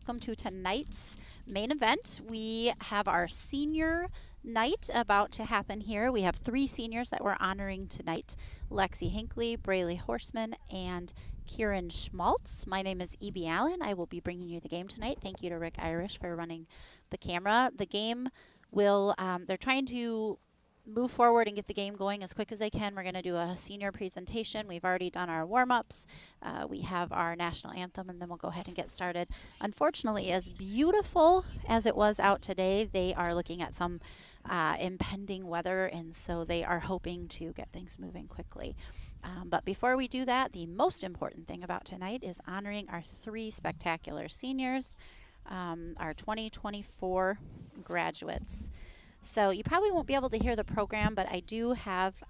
welcome to tonight's main event. We have our senior night about to happen here. We have 3 seniors that we're honoring tonight: Lexi Hinckley, Braylee Horseman, and Kieran Schmaltz. My name is E.B. Allen. I will be bringing you the game tonight. Thank you to Rick Irish for running the camera. The game will, they're trying to move forward and get the game going as quick as they can. We're going to do a senior presentation. We've already done our warm-ups. We have our national anthem, and then we'll go ahead and get started. Unfortunately, as beautiful as it was out today, they are looking at some impending weather, and so they are hoping to get things moving quickly. But before we do that, the most important thing about tonight is honoring our 3 spectacular seniors, our 2024 graduates. So you probably won't be able to hear the program, but I do have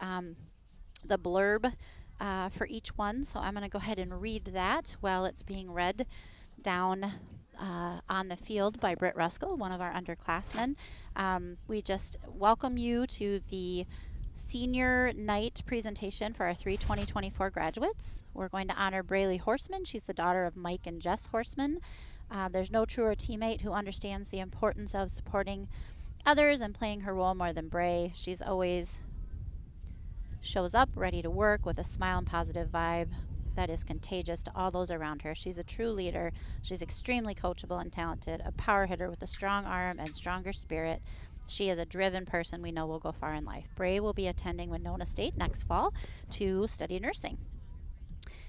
the blurb for each one. So I'm going to go ahead and read that while it's being read down on the field by Britt Ruskell, one of our underclassmen. We just welcome you to the senior night presentation for our 3 2024 graduates. We're going to honor Braylee Horseman. She's the daughter of Mike and Jess Horseman. There's no truer teammate who understands the importance of supporting others and playing her role more than Bray. She's always shows up ready to work with a smile and positive vibe that is contagious to all those around her. She's a true leader. She's extremely coachable and talented, a power hitter with a strong arm and stronger spirit. She is a driven person we know will go far in life. Bray will be attending Winona State next fall to study nursing.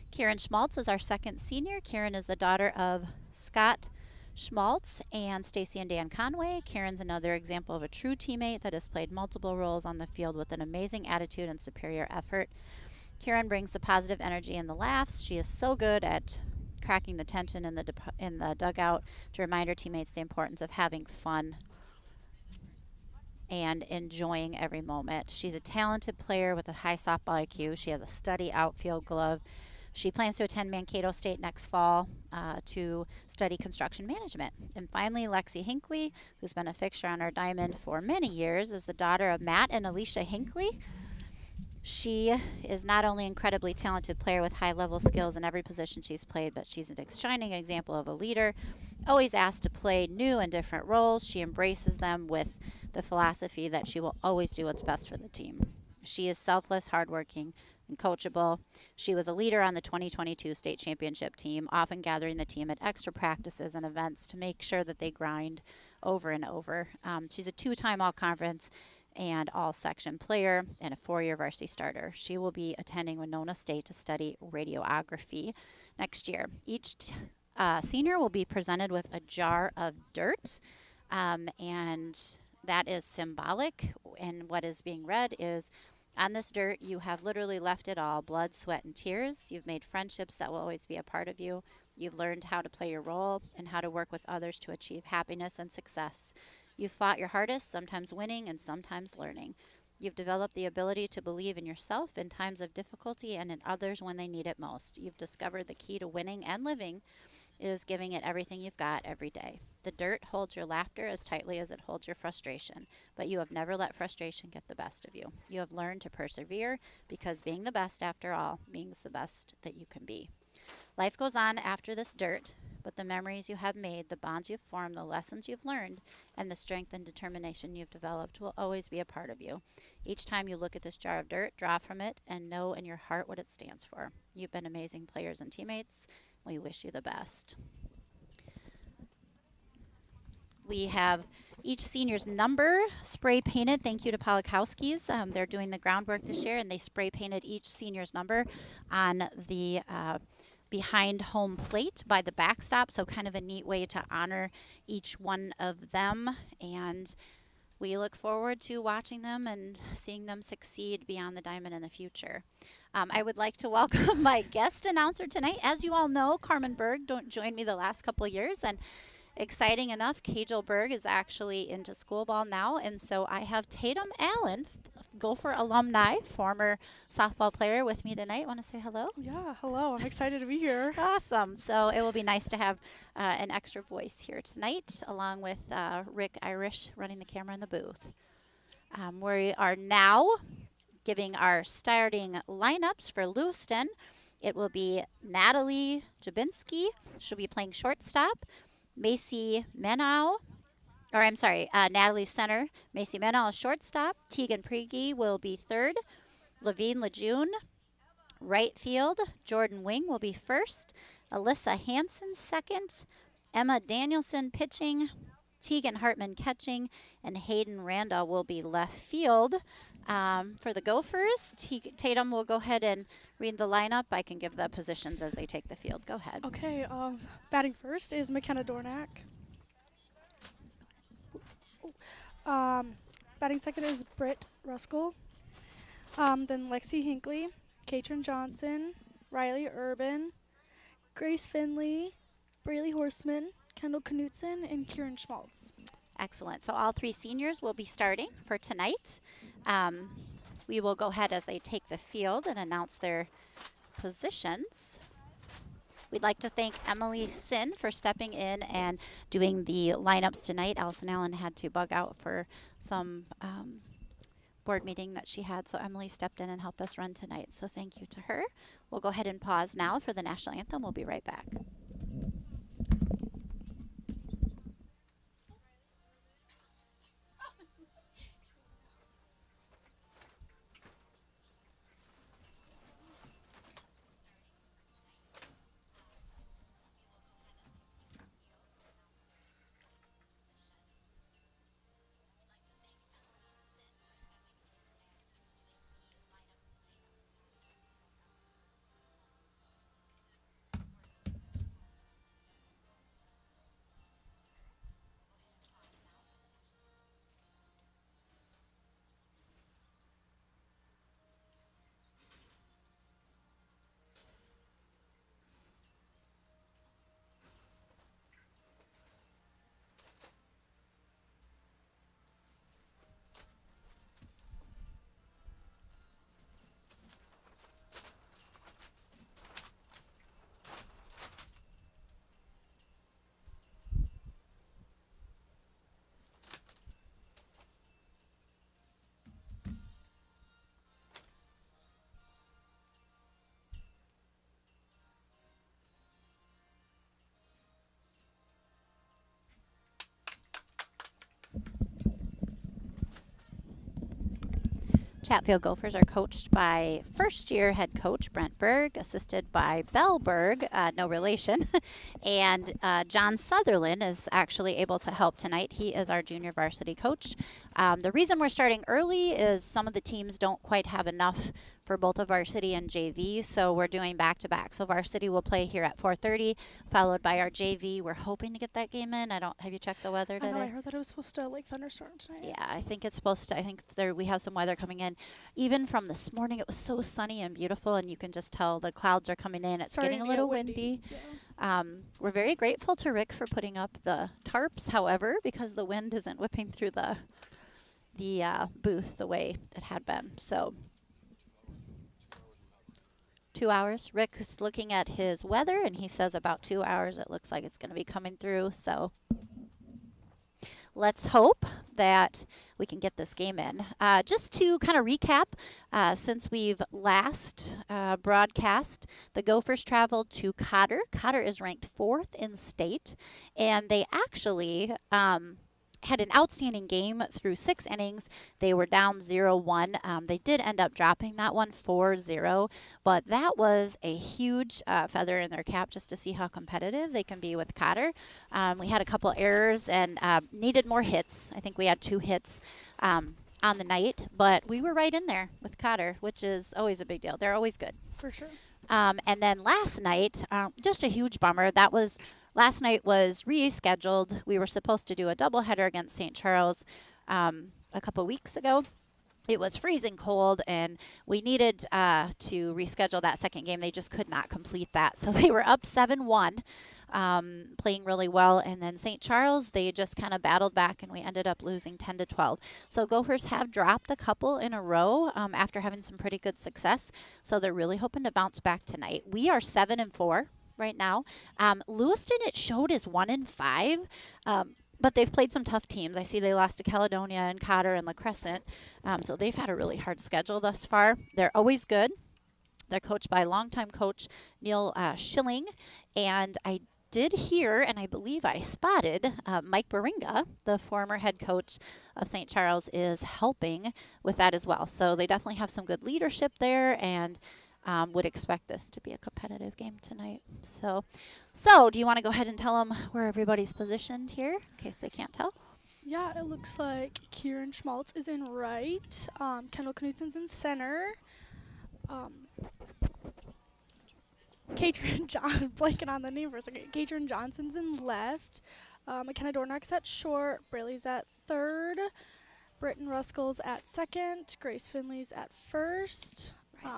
Kieran Schmaltz is our 2nd senior. Kieran is the daughter of Scott Schmaltz and Stacy and Dan Conway. Kieran's another example of a true teammate that has played multiple roles on the field with an amazing attitude and superior effort. Kieran brings the positive energy and the laughs. She is so good at cracking the tension in the dugout to remind her teammates the importance of having fun and enjoying every moment. She's a talented player with a high softball IQ. She has a steady outfield glove. She plans to attend Mankato State next fall to study construction management. And finally, Lexi Hinckley, who's been a fixture on our diamond for many years, is the daughter of Matt and Alicia Hinckley. She is not only an incredibly talented player with high-level skills in every position she's played, but she's a shining example of a leader, always asked to play new and different roles. She embraces them with the philosophy that she will always do what's best for the team. She is selfless, hardworking, and coachable. She was a leader on the 2022 state championship team, often gathering the team at extra practices and events to make sure that they grind over and over. She's a 2-time all-conference and all-section player and a 4-year varsity starter. She will be attending Winona State to study radiography next year. Each senior will be presented with a jar of dirt, and that is symbolic. And what is being read is, on this dirt, you have literally left it all: blood, sweat, and tears. You've made friendships that will always be a part of you. You've learned how to play your role and how to work with others to achieve happiness and success. You've fought your hardest, sometimes winning and sometimes learning. You've developed the ability to believe in yourself in times of difficulty and in others when they need it most. You've discovered the key to winning and living is giving it everything you've got every day. The dirt holds your laughter as tightly as it holds your frustration, but you have never let frustration get the best of you. You have learned to persevere because being the best, after all, means the best that you can be. Life goes on after this dirt, but the memories you have made, the bonds you've formed, the lessons you've learned, and the strength and determination you've developed will always be a part of you. Each time you look at this jar of dirt, draw from it and know in your heart what it stands for. You've been amazing players and teammates. We wish you the best. We have each senior's number spray painted. Thank you to Polakowski's. They're doing the groundwork this year, and they spray painted each senior's number on the behind home plate by the backstop. So kind of a neat way to honor each one of them. And we look forward to watching them and seeing them succeed beyond the diamond in the future. I would like to welcome my guest announcer tonight. As you all know, Carmen Berg joined me the last couple of years, and exciting enough, Kajal Berg is actually into school ball now, and so I have Tatum Allen, Gopher alumni, former softball player, with me tonight. Want to say hello? Yeah, hello. I'm excited to be here. Awesome. So it will be nice to have an extra voice here tonight, along with Rick Irish running the camera in the booth. We are now giving our starting lineups for Lewiston. It will be Natalie Jabinski. She'll be playing shortstop. Macy Menow, Natalie center. Macy Menow shortstop. Tegan Prigi will be third. Levine Lejeune, right field. Jordan Wing will be first. Alyssa Hansen second. Emma Danielson pitching. Tegan Hartman catching, and Hayden Randall will be left field. For the Gophers, Tatum will go ahead and read the lineup. I can give the positions as they take the field. Go ahead. Okay, batting first is McKenna Dornack. Batting second is Britt Ruskell. Then Lexi Hinckley, Katrin Johnson, Riley Urban, Grace Finley, Braylee Horseman, Kendall Knutson, and Kieran Schmaltz. Excellent. So all three seniors will be starting for tonight. We will go ahead as they take the field and announce their positions. We'd like to thank Emily Sin for stepping in and doing the lineups tonight. Allison Allen had to bug out for some board meeting that she had, so Emily stepped in and helped us run tonight. So thank you to her. We'll go ahead and pause now for the national anthem. We'll be right back. Chatfield Gophers are coached by first-year head coach Brent Berg, assisted by Belle Berg, no relation, and John Sutherland is actually able to help tonight. He is our junior varsity coach. The reason we're starting early is some of the teams don't quite have enough for both of varsity and JV, so we're doing back-to-back. So varsity will play here at 4:30, followed by our JV. We're hoping to get that game in. Have you checked the weather today? I know, I heard that it was supposed to thunderstorm tonight. Yeah, I think it's supposed to. I think we have some weather coming in. Even from this morning, it was so sunny and beautiful, and you can just tell the clouds are coming in. It's getting a little windy. Yeah. We're very grateful to Rick for putting up the tarps, however, because the wind isn't whipping through the booth the way it had been. So 2 hours. Rick is looking at his weather, and he says about 2 hours it looks like it's going to be coming through. So let's hope that we can get this game in. Just to kind of recap, since we've last broadcast, the Gophers traveled to Cotter. Cotter is ranked 4th in state, and they actually had an outstanding game through 6 innings. They were down 0-1. They did end up dropping that one 4-0, but that was a huge feather in their cap just to see how competitive they can be with Cotter. We had a couple errors and needed more hits. I think we had 2 hits on the night, but we were right in there with Cotter, which is always a big deal. They're always good. For sure. And then last night, just a huge bummer. Last night was rescheduled. We were supposed to do a doubleheader against St. Charles a couple weeks ago. It was freezing cold, and we needed to reschedule that second game. They just could not complete that. So they were up 7-1, playing really well. And then St. Charles, they just kind of battled back, and we ended up losing 10-12. So Gophers have dropped a couple in a row after having some pretty good success. So they're really hoping to bounce back tonight. We are 7-4. Right now. Lewiston, it showed, is 1-5, but they've played some tough teams. I see they lost to Caledonia and Cotter and La Crescent, so they've had a really hard schedule thus far. They're always good. They're coached by longtime coach Neil Schilling, and I did hear, and I believe I spotted, Mike Baringa, the former head coach of St. Charles, is helping with that as well. So they definitely have some good leadership there, and would expect this to be a competitive game tonight. So do you want to go ahead and tell them where everybody's positioned here, in case they can't tell? Yeah, it looks like Kieran Schmaltz is in right. Kendall Knudsen's in center. Katrin I was blanking on the name for a second. Katrin Johnson's in left. McKenna Dornock's at short. Braley's at third. Britton Ruskell's at second. Grace Finley's at first.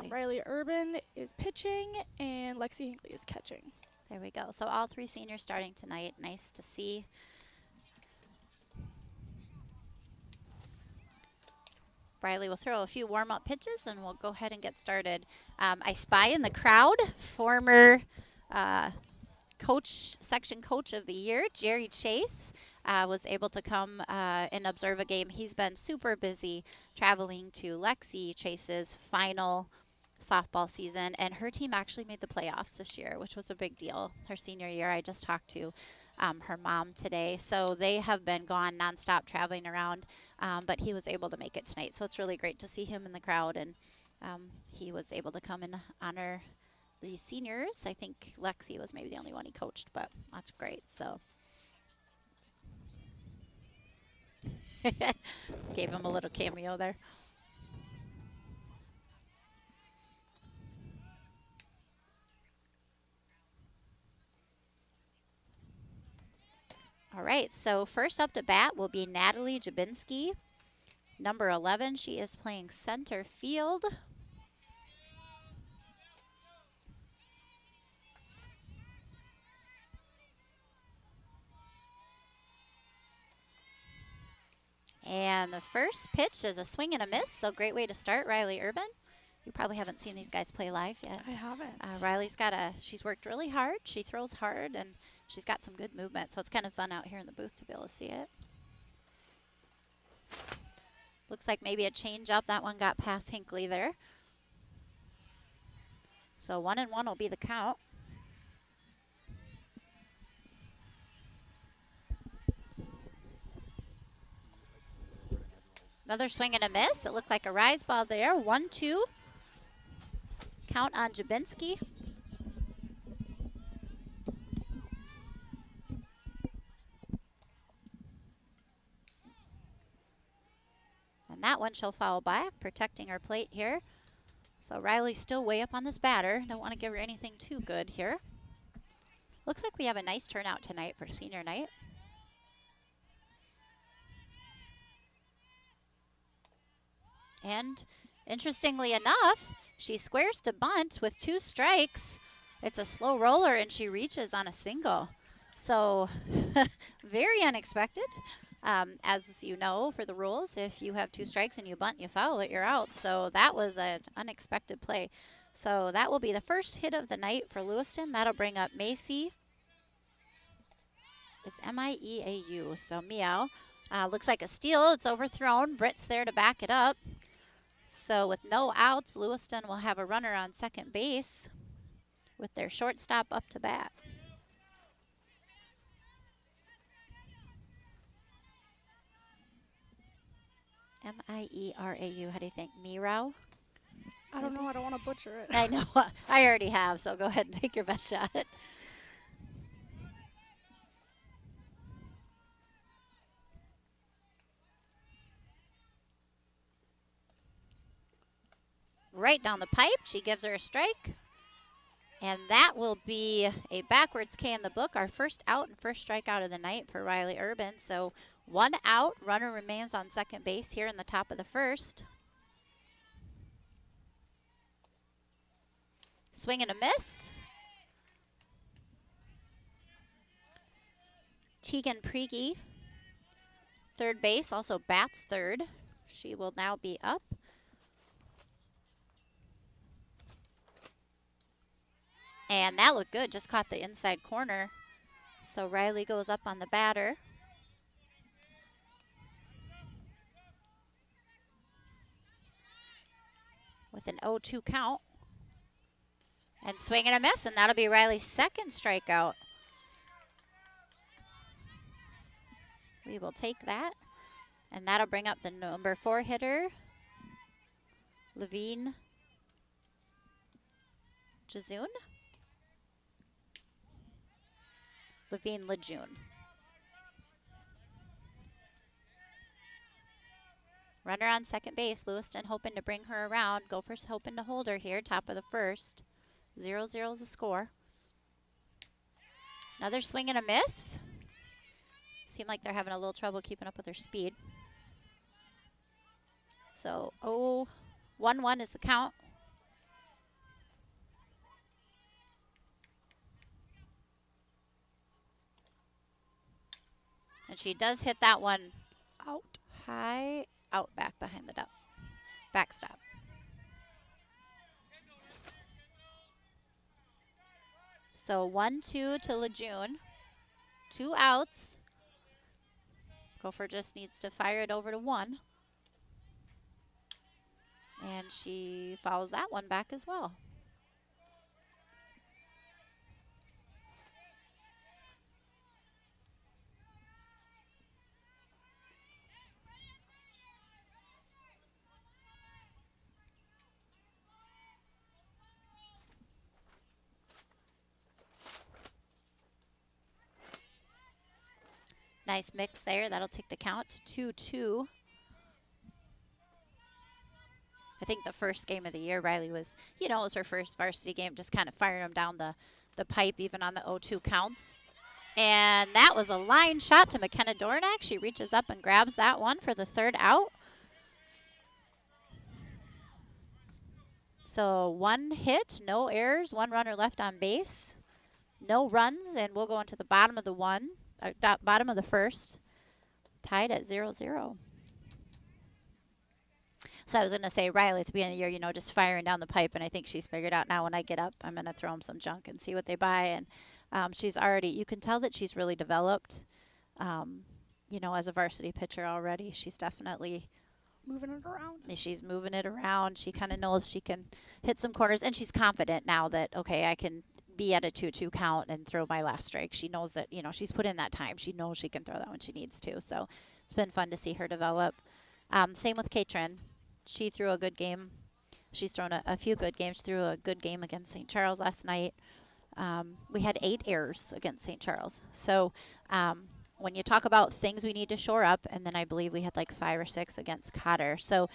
Riley Urban is pitching, and Lexi Hinckley is catching. There we go. So all 3 seniors starting tonight. Nice to see. Riley will throw a few warm-up pitches, and we'll go ahead and get started. I spy in the crowd former section coach of the year, Jerry Chase, was able to come and observe a game. He's been super busy traveling to Lexi Chase's final softball season, and her team actually made the playoffs this year, which was a big deal. Her senior year, I just talked to her mom today. So they have been gone nonstop traveling around, but he was able to make it tonight. So it's really great to see him in the crowd, and he was able to come and honor the seniors. I think Lexi was maybe the only one he coached, but that's great. So gave him a little cameo there. All right, so first up to bat will be Natalie Jabinski, number 11. She is playing center field. And the first pitch is a swing and a miss, so great way to start, Riley Urban. You probably haven't seen these guys play live yet. I haven't. Riley's she's worked really hard. She throws hard, and she's got some good movement, so it's kind of fun out here in the booth to be able to see it. Looks like maybe a change up. That one got past Hinckley there. So 1-1 will be the count. Another swing and a miss. It looked like a rise ball there. 1-2. Count on Jabinski. And that one she'll foul back, protecting her plate here. So Riley's still way up on this batter. Don't want to give her anything too good here. Looks like we have a nice turnout tonight for senior night. And interestingly enough, she squares to bunt with 2 strikes. It's a slow roller, and she reaches on a single. So very unexpected. As you know, for the rules, if you have 2 strikes and you bunt and you foul it, you're out. So that was an unexpected play. So that will be the first hit of the night for Lewiston. That'll bring up Macy. It's M-I-E-A-U, so meow. Looks like a steal. It's overthrown. Britt's there to back it up. So with no outs, Lewiston will have a runner on second base with their shortstop up to bat. M-I-E-R-A-U. How do you think? Meow? I don't know. I don't want to butcher it. I know. I already have, so go ahead and take your best shot. Right down the pipe. She gives her a strike. And that will be a backwards K in the book. Our first out and first strikeout of the night for Riley Urban. So 1 out. Runner remains on second base here in the top of the first. Swing and a miss. Tegan Priege, third base, also bats third. She will now be up. And that looked good, just caught the inside corner. So Riley goes up on the batter. With an 0-2 count. And swing and a miss, and that'll be Riley's second strikeout. We will take that. And that'll bring up the number 4 hitter, Levine Lejeune. Levine Lejeune. Runner on second base. Lewiston hoping to bring her around. Gophers hoping to hold her here. Top of the first. 0-0 is the score. Another swing and a miss. Seem like they're having a little trouble keeping up with their speed. So 0-1-1 is the count. And she does hit that one Out. high, out back behind the backstop. So 1-2 to Lejeune. 2 outs. Gopher just needs to fire it over to 1. And she fouls that one back as well. Nice mix there. That'll take the count to 2-2. I think the first game of the year, Riley was, it was her first varsity game, just kind of firing them down the pipe, even on the 0-2 counts. And that was a line shot to McKenna Dornack. She reaches up and grabs that one for the 3rd out. So 1 hit, no errors, 1 runner left on base, no runs, and we'll go into the bottom of the bottom of the first, tied at 0-0. So I was going to say, Riley, at the beginning of the year, just firing down the pipe, and I think she's figured out now when I get up, I'm going to throw them some junk and see what they buy. And she's already, you can tell that she's really developed, as a varsity pitcher already. She's definitely moving it around. She's moving it around. She kind of knows she can hit some corners, and she's confident now that, okay, I can be at a 2-2 count and throw my last strike. She knows that, she's put in that time. She knows she can throw that when she needs to. So it's been fun to see her develop. Same with Katrin. She threw a good game. She's thrown a few good games. Threw a good game against St. Charles last night. We had 8 errors against St. Charles. So when you talk about things we need to shore up, and then I believe we had like 5 or 6 against Cotter. So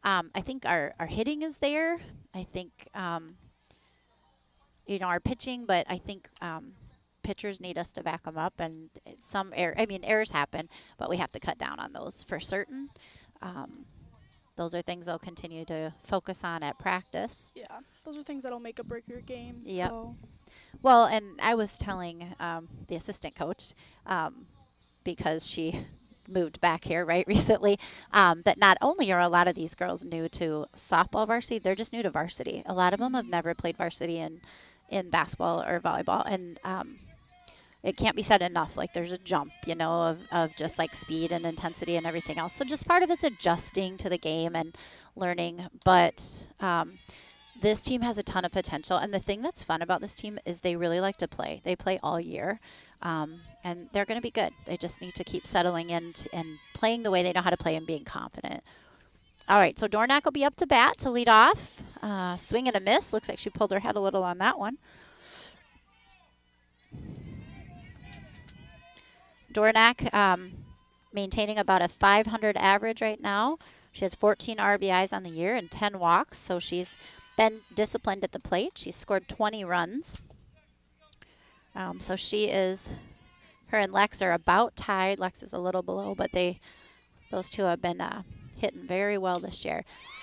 I think our hitting is there. I think, our pitching, but I think pitchers need us to back them up. And errors happen, but we have to cut down on those for certain. Those are things they'll continue to focus on at practice. Yeah, those are things that'll make or break your game. Yep. So. Well, and I was telling the assistant coach, because she moved back here recently, that not only are a lot of these girls new to softball varsity, they're just new to varsity. A lot of them have never played varsity in basketball or volleyball, and it can't be said enough. Like, there's a jump, of just like speed and intensity and everything else. So just part of it's adjusting to the game and learning. But this team has a ton of potential. And the thing that's fun about this team is they really like to play. They play all year. And they're going to be good. They just need to keep settling in and playing the way they know how to play and being confident. All right, so Dornack will be up to bat to lead off. Swing and a miss. Looks like she pulled her head a little on that one. Dornack maintaining about a 500 average right now. She has 14 RBIs on the year and 10 walks, so she's been disciplined at the plate. She's scored 20 runs. So her and Lex are about tied. Lex is a little below, but those two have been hitting very well this year.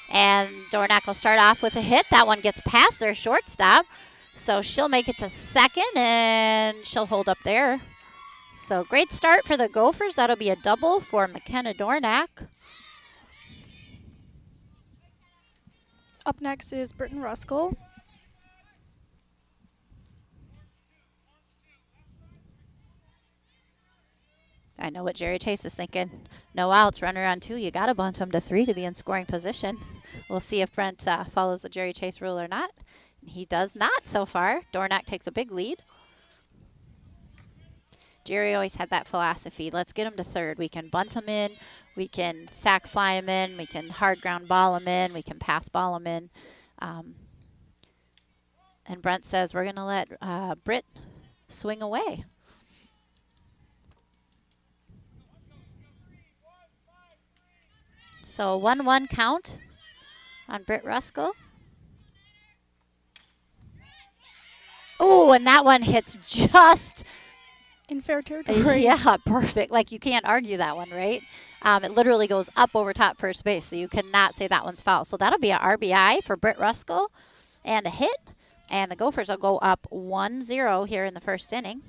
And Dornack will start off with a hit. That one gets past their shortstop, so she'll make it to second, and she'll hold up there. So great start for the Gophers. That'll be a double for McKenna Dornack. Up next is Britton Ruskell. I know what Jerry Chase is thinking. No outs, runner on 2. You got to bunt them to 3 to be in scoring position. We'll see if Brent follows the Jerry Chase rule or not. He does not so far. Dornack takes a big lead. Jerry always had that philosophy. Let's get them to third. We can bunt them in. We can sack fly them in. We can hard ground ball them in. We can pass ball them in. And Brent says we're going to let Britt swing away. So 1-1 count on Britt Ruskell. Oh, and that one hits just in fair territory. Yeah, perfect. Like, you can't argue that one, right? It literally goes up over top first base, so you cannot say that one's foul. So that'll be an RBI for Britt Ruskell and a hit. And the Gophers will go up 1-0 here in the first inning.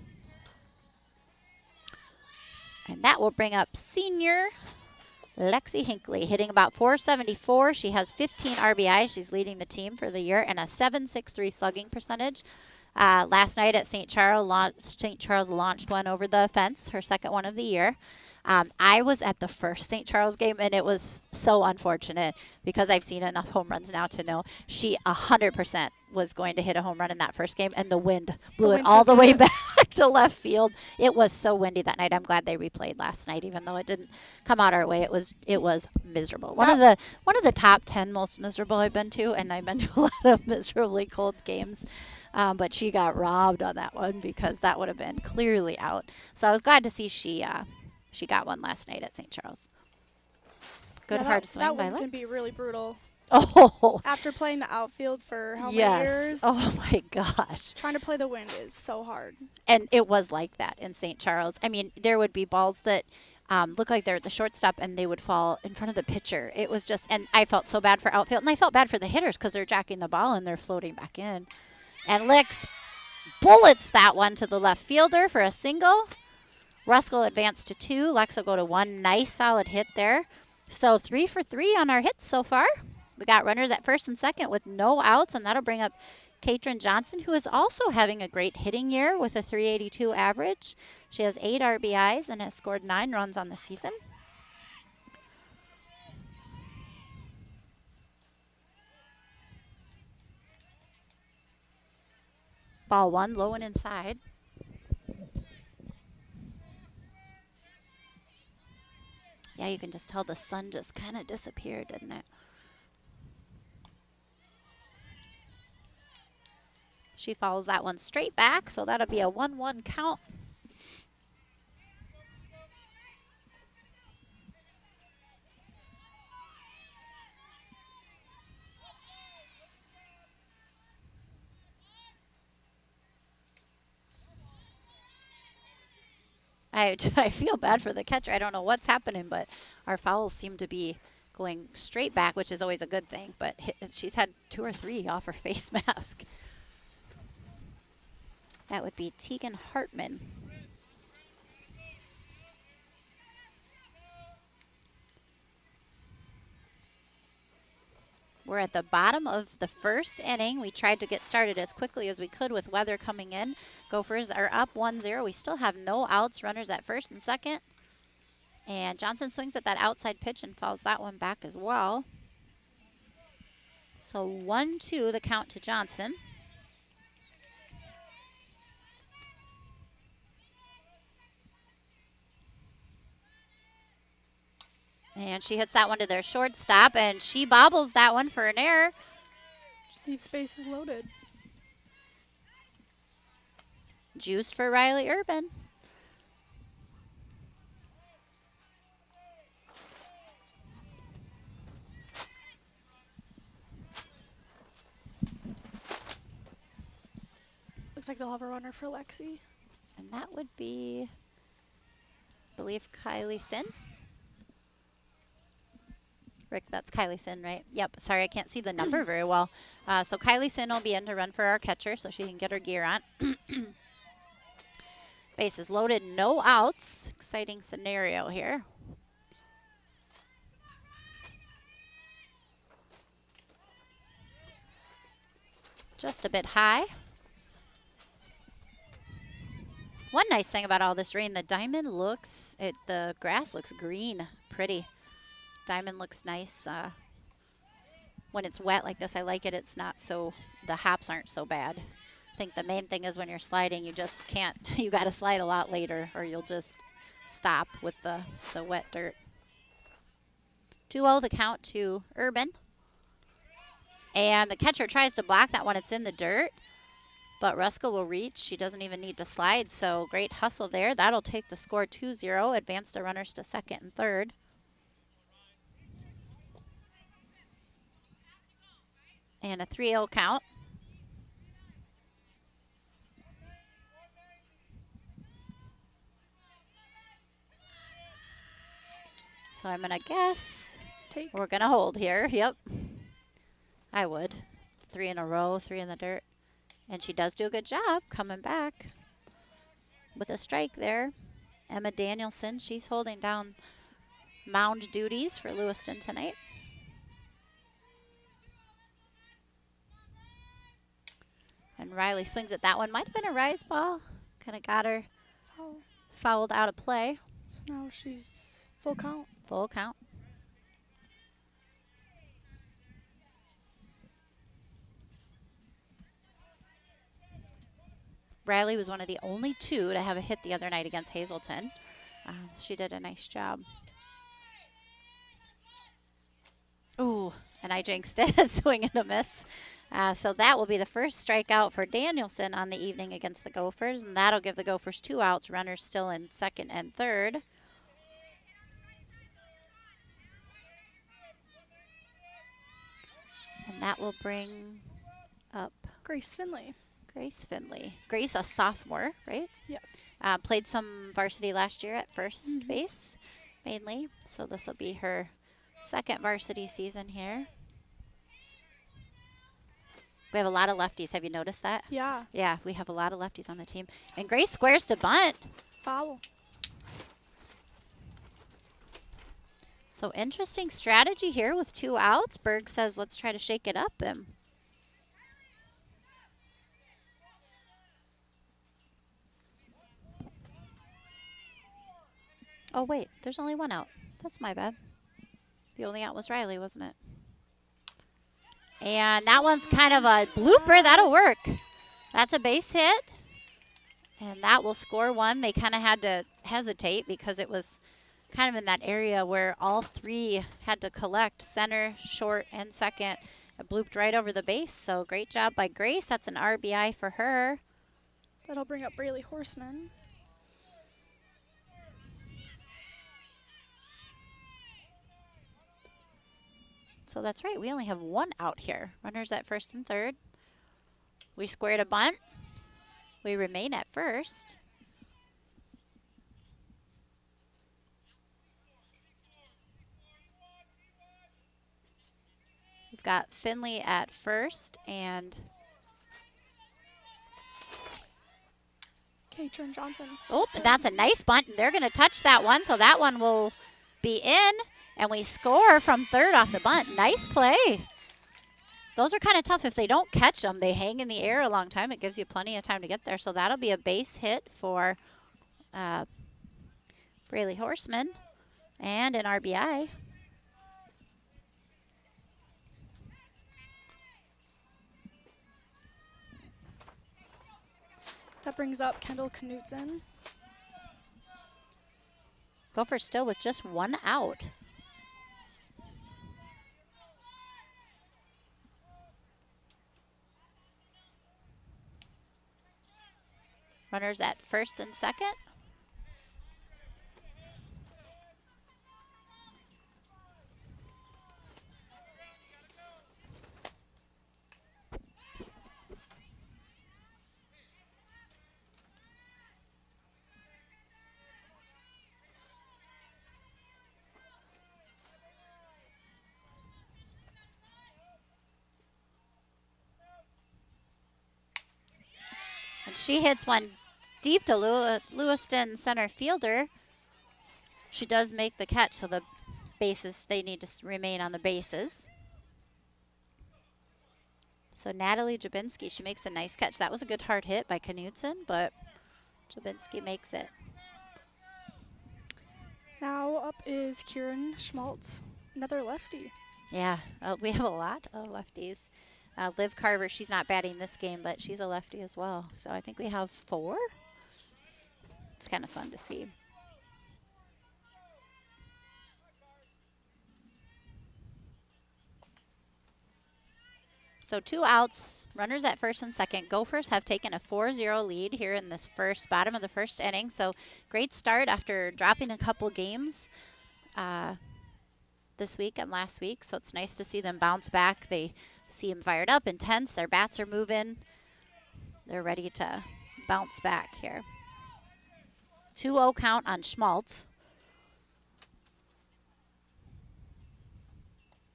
And that will bring up senior Lexi Hinckley, hitting about .474. She has 15 RBIs. She's leading the team for the year and a .763 slugging percentage. Last night at St. Charles launched one over the fence, her second one of the year. I was at the first St. Charles game, and it was so unfortunate because I've seen enough home runs now to know she 100% was going to hit a home run in that first game, and the wind blew it all the way back to left field. It was so windy that night. I'm glad they replayed last night, even though it didn't come out our way. It was miserable. One of the top 10 most miserable I've been to, and I've been to a lot of miserably cold games. But she got robbed on that one because that would have been clearly out. So I was glad to see she got one last night at St. Charles. Good hard swing by Lex. That one can be really brutal. Oh. After playing the outfield for how many years? Oh, my gosh. Trying to play the wind is so hard. And it was like that in St. Charles. I mean, there would be balls that look like they're at the shortstop, and they would fall in front of the pitcher. It was just – and I felt so bad for outfield. And I felt bad for the hitters because they're jacking the ball, and they're floating back in. And Lex bullets that one to the left fielder for a single. Ruskell advanced to 2. Lex will go to 1. Nice solid hit there. So 3 for 3 on our hits so far. We got runners at first and second with no outs, and that'll bring up Katrin Johnson, who is also having a great hitting year with a .382 average. She has 8 RBIs and has scored 9 runs on the season. Ball 1, low and inside. Yeah, you can just tell the sun just kind of disappeared, didn't it? She follows that one straight back, so that'll be a 1-1 count. I feel bad for the catcher. I don't know what's happening, but our fouls seem to be going straight back, which is always a good thing. But she's had 2 or 3 off her face mask. That would be Tegan Hartman. We're at the bottom of the first inning. We tried to get started as quickly as we could with weather coming in. Gophers are up 1-0. We still have no outs, runners at first and second. And Johnson swings at that outside pitch and fouls that one back as well. So 1-2 the count to Johnson. And she hits that one to their shortstop, and she bobbles that one for an error. Just leaves bases loaded. Juice for Riley Urban. Looks like they'll have a runner for Lexi. And that would be, I believe, Kylie Sin. Rick, that's Kylie Sin, right? Yep. Sorry, I can't see the number very well. So Kylie Sin will be in to run for our catcher so she can get her gear on. Bases loaded, no outs. Exciting scenario here. Just a bit high. One nice thing about all this rain, the diamond looks, the grass looks green, pretty. Diamond looks nice. When it's wet like this, I like it. It's not so, the hops aren't so bad. I think the main thing is when you're sliding, you just can't, you got to slide a lot later or you'll just stop with the wet dirt. 2-0 the count to Urban. And the catcher tries to block that one. It's in the dirt. But Ruskell will reach. She doesn't even need to slide, so great hustle there. That'll take the score 2-0, advance the runners to second and third. And a 3-0 count. So I'm gonna guess we're gonna hold here. Yep, I would. 3 in a row, 3 in the dirt. And she does do a good job coming back with a strike there. Emma Danielson, she's holding down mound duties for Lewiston tonight. And Riley swings at that one. Might have been a rise ball. Kind of got her fouled out of play. So now she's full count. Full count. Riley was one of the only 2 to have a hit the other night against Hazelton. She did a nice job. Ooh, and I jinxed it. Swing and a miss. So that will be the first strikeout for Danielson on the evening against the Gophers, and that'll give the Gophers 2 outs. Runners still in second and third. And that will bring up Grace Finley. Grace Finley. Grace, a sophomore, right? Yes. Played some varsity last year at first base, mainly. So this will be her second varsity season here. We have a lot of lefties. Have you noticed that? Yeah. Yeah, we have a lot of lefties on the team. And Grace squares to bunt. Foul. So interesting strategy here with 2 outs. Berg says, let's try to shake it up. And oh, wait, there's only 1 out. That's my bad. The only out was Riley, wasn't it? And that one's kind of a blooper. That'll work. That's a base hit. And that will score 1. They kind of had to hesitate because it was kind of in that area where all 3 had to collect, center, short, and second. It blooped right over the base. So great job by Grace. That's an RBI for her. That'll bring up Braley Horseman. So that's right, we only have 1 out here. Runners at first and third. We squared a bunt. We remain at first. We've got Finley at first and Katrin Johnson. oh, that's a nice bunt. And they're gonna touch that one, so that one will be in. And we score from third off the bunt. Nice play. Those are kind of tough. If they don't catch them, they hang in the air a long time. It gives you plenty of time to get there. So that'll be a base hit for Braley Horseman and an RBI. That brings up Kendall Knutson. Gopher still with just 1 out. Runners at first and second. And she hits one deep to Lewiston center fielder. She does make the catch, so the bases, they need to remain on the bases. So Natalie Jabinski, she makes a nice catch. That was a good hard hit by Knutson, but Jabinski makes it. Now up is Kieran Schmaltz, another lefty. Yeah, we have a lot of lefties. Liv Carver, she's not batting this game, but she's a lefty as well. So I think we have 4. It's kind of fun to see. So 2 outs, runners at first and second. Gophers have taken a 4-0 lead here in this bottom of the first inning. So great start after dropping a couple games this week and last week. So it's nice to see them bounce back. They seem fired up, intense. Their bats are moving. They're ready to bounce back here. 2-0 count on Schmaltz.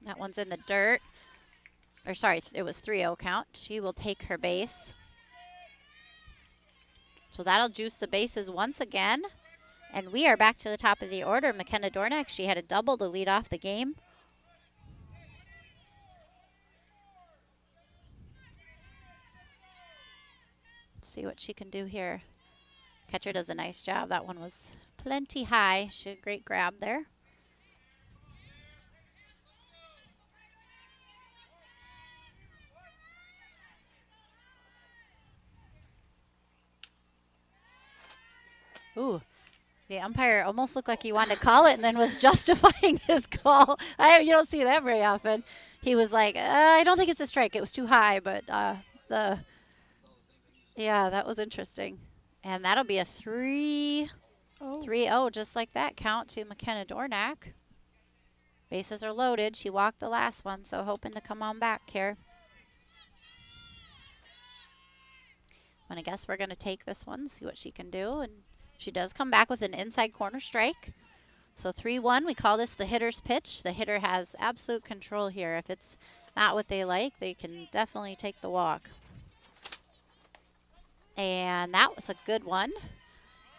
That one's in the dirt. Or sorry, it was 3-0 count. She will take her base. So that'll juice the bases once again. And we are back to the top of the order. McKenna Dornak, she had a double to lead off the game. See what she can do here. Catcher does a nice job. That one was plenty high. She had a great grab there. Ooh, the umpire almost looked like he wanted to call it and then was justifying his call. You don't see that very often. He was like, I don't think it's a strike. It was too high, but yeah, that was interesting. And that'll be a 3-0, just like that count to McKenna Dornak. Bases are loaded. She walked the last one, so hoping to come on back here. And I guess we're going to take this one, see what she can do. And she does come back with an inside corner strike. So 3-1, we call this the hitter's pitch. The hitter has absolute control here. If it's not what they like, they can definitely take the walk. And that was a good one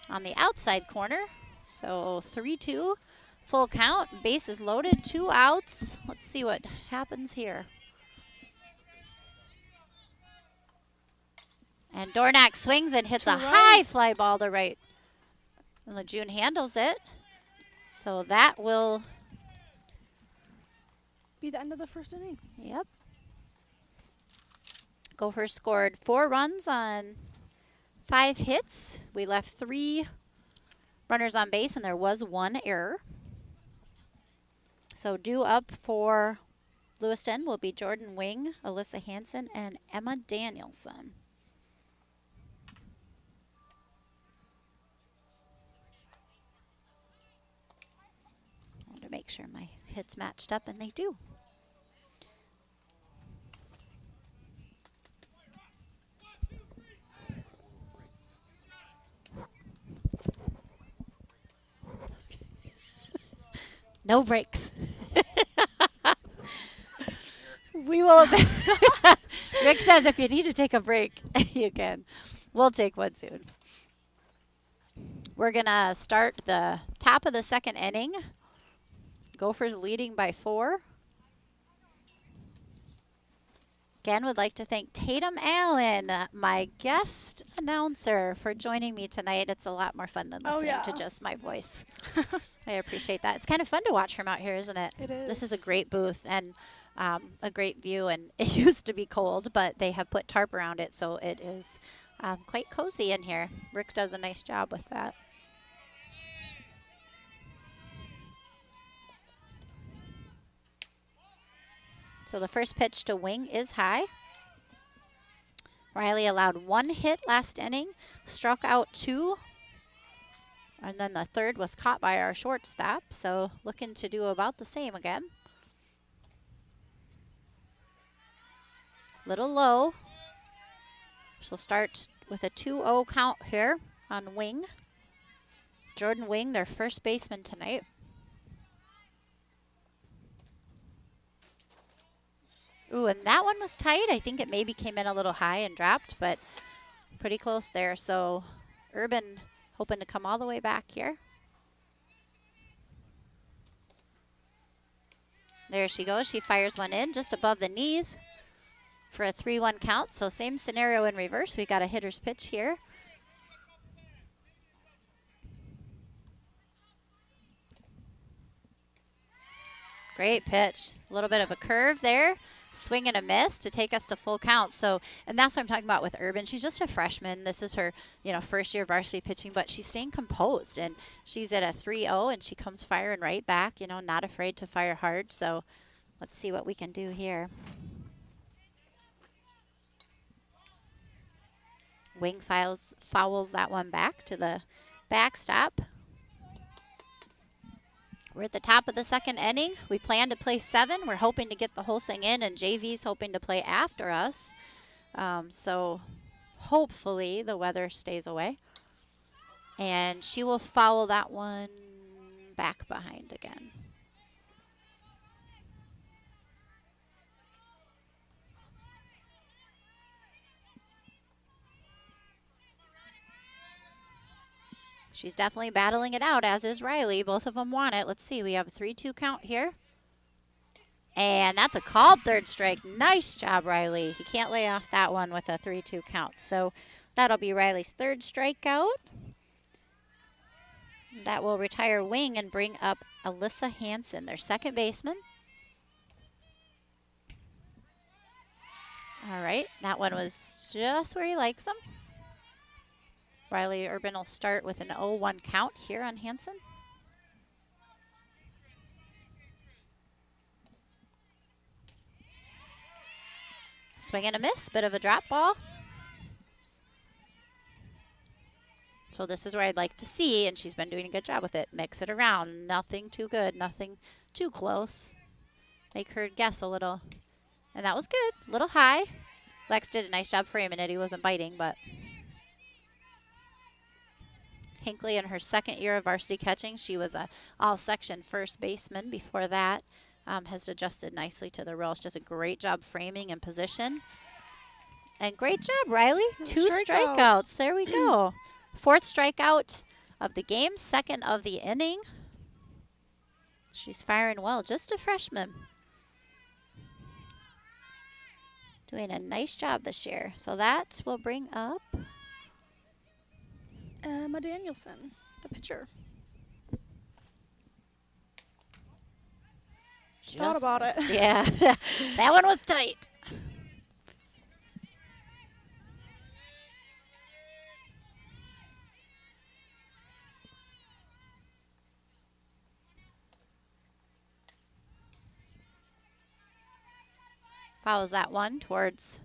on the outside corner. So 3-2, full count, bases loaded, 2 outs. Let's see what happens here. And Dornak swings and hits a high fly ball to right. And Lejeune handles it. So that will be the end of the first inning. Yep. Gophers scored 4 runs on 5 hits. We left 3 runners on base, and there was 1 error. So due up for Lewiston will be Jordan Wing, Alyssa Hansen, and Emma Danielson. I want to make sure my hits matched up, and they do. No breaks. We will. Rick says if you need to take a break, you can. We'll take one soon. We're going to start the top of the second inning. Gophers leading by 4. Again, would like to thank Tatum Allen, my guest announcer, for joining me tonight. It's a lot more fun than listening to just my voice. I appreciate that. It's kind of fun to watch from out here, isn't it? It is. This is a great booth and a great view. And it used to be cold, but they have put tarp around it, so it is quite cozy in here. Rick does a nice job with that. So the first pitch to Wing is high. Riley allowed 1 hit last inning, struck out 2, and then the third was caught by our shortstop, so looking to do about the same again. Little low. She'll start with a 2-0 count here on Wing. Jordan Wing, their first baseman tonight. Ooh, and that one was tight. I think it maybe came in a little high and dropped, but pretty close there. So Urban hoping to come all the way back here. There she goes. She fires one in just above the knees for a 3-1 count. So same scenario in reverse. We got a hitter's pitch here. Great pitch. A little bit of a curve there. Swing and a miss to take us to full count. So, and that's what I'm talking about with Urban. She's just a freshman. This is her, first year varsity pitching, but she's staying composed, and she's at a 3-0, and she comes firing right back, not afraid to fire hard. So let's see what we can do here. Wing fouls that one back to the backstop. We're at the top of the second inning. We plan to play 7. We're hoping to get the whole thing in, and JV's hoping to play after us. So hopefully the weather stays away. And she will foul that one back behind again. She's definitely battling it out, as is Riley. Both of them want it. Let's see. We have a 3-2 count here. And that's a called third strike. Nice job, Riley. He can't lay off that one with a 3-2 count. So that'll be Riley's third strikeout. That will retire Wing and bring up Alyssa Hansen, their second baseman. All right. That one was just where he likes them. Riley Urban will start with an 0-1 count here on Hansen. Swing and a miss, bit of a drop ball. So this is where I'd like to see, and she's been doing a good job with it, mix it around. Nothing too good, nothing too close. Make her guess a little. And that was good, a little high. Lex did a nice job framing it. He wasn't biting, but Hinckley in her second year of varsity catching. She was a all-section first baseman before that. Has adjusted nicely to the role. She does a great job framing and position. And great job, Riley. 2 strikeouts. There we go. 4th strikeout of the game, 2nd of the inning. She's firing well. Just a freshman. Doing a nice job this year. So that will bring up Emma Danielson, the pitcher. Thought about it. Yeah, that one was tight. Fouls that one towards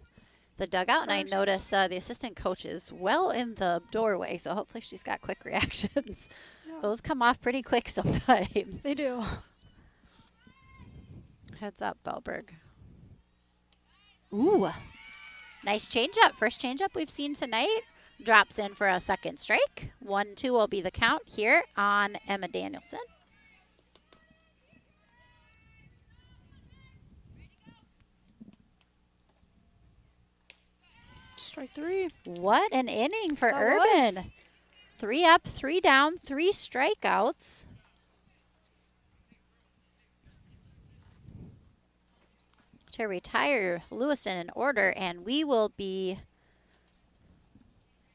the dugout, and I notice the assistant coach is well in the doorway, so hopefully she's got quick reactions. Yeah. Those come off pretty quick sometimes. They do. Heads up, Bellberg. Ooh, nice changeup. First changeup we've seen tonight. Drops in for a second strike. 1-2 will be the count here on Emma Danielson. Strike 3. What an inning for Urban. 3 up, 3 down, 3 strikeouts. To retire Lewiston in order, and we will be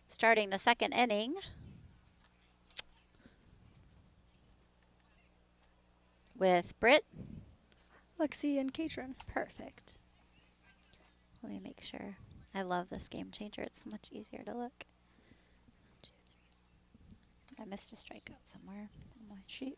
starting the second inning with Britt, Lexi, and Katrin. Perfect. Let me make sure. I love this game changer. It's so much easier to look. 1, 2, 3. I missed a strikeout somewhere on my sheet.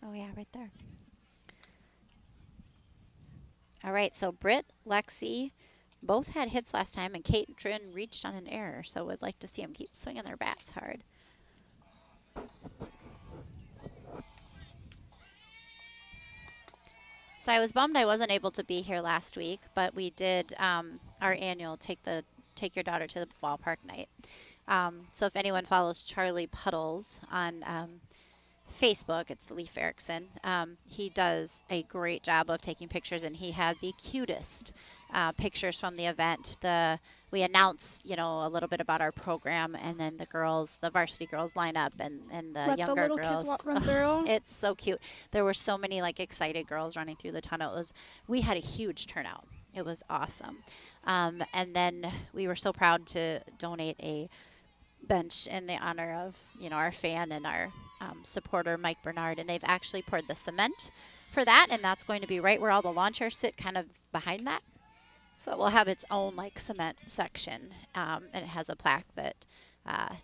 Oh yeah, right there. All right, so Britt, Lexi, both had hits last time, and Katrin reached on an error, so would like to see them keep swinging their bats hard. So I was bummed I wasn't able to be here last week, but we did our annual Take Your Daughter to the Ballpark night. So if anyone follows Charlie Puddles on Facebook, it's Leif Erickson. He does a great job of taking pictures, and he had the cutest pictures from the event. We announce, a little bit about our program, and then the varsity girls line up, and the Let younger the little girls kids run through. It's so cute. There were so many excited girls running through the tunnel. We had a huge turnout. It was awesome. And then we were so proud to donate a bench in the honor of, our fan and our supporter, Mike Bernard. And they've actually poured the cement for that, and that's going to be right where all the lawn chairs sit, kind of behind that. So it will have its own cement section, and it has a plaque that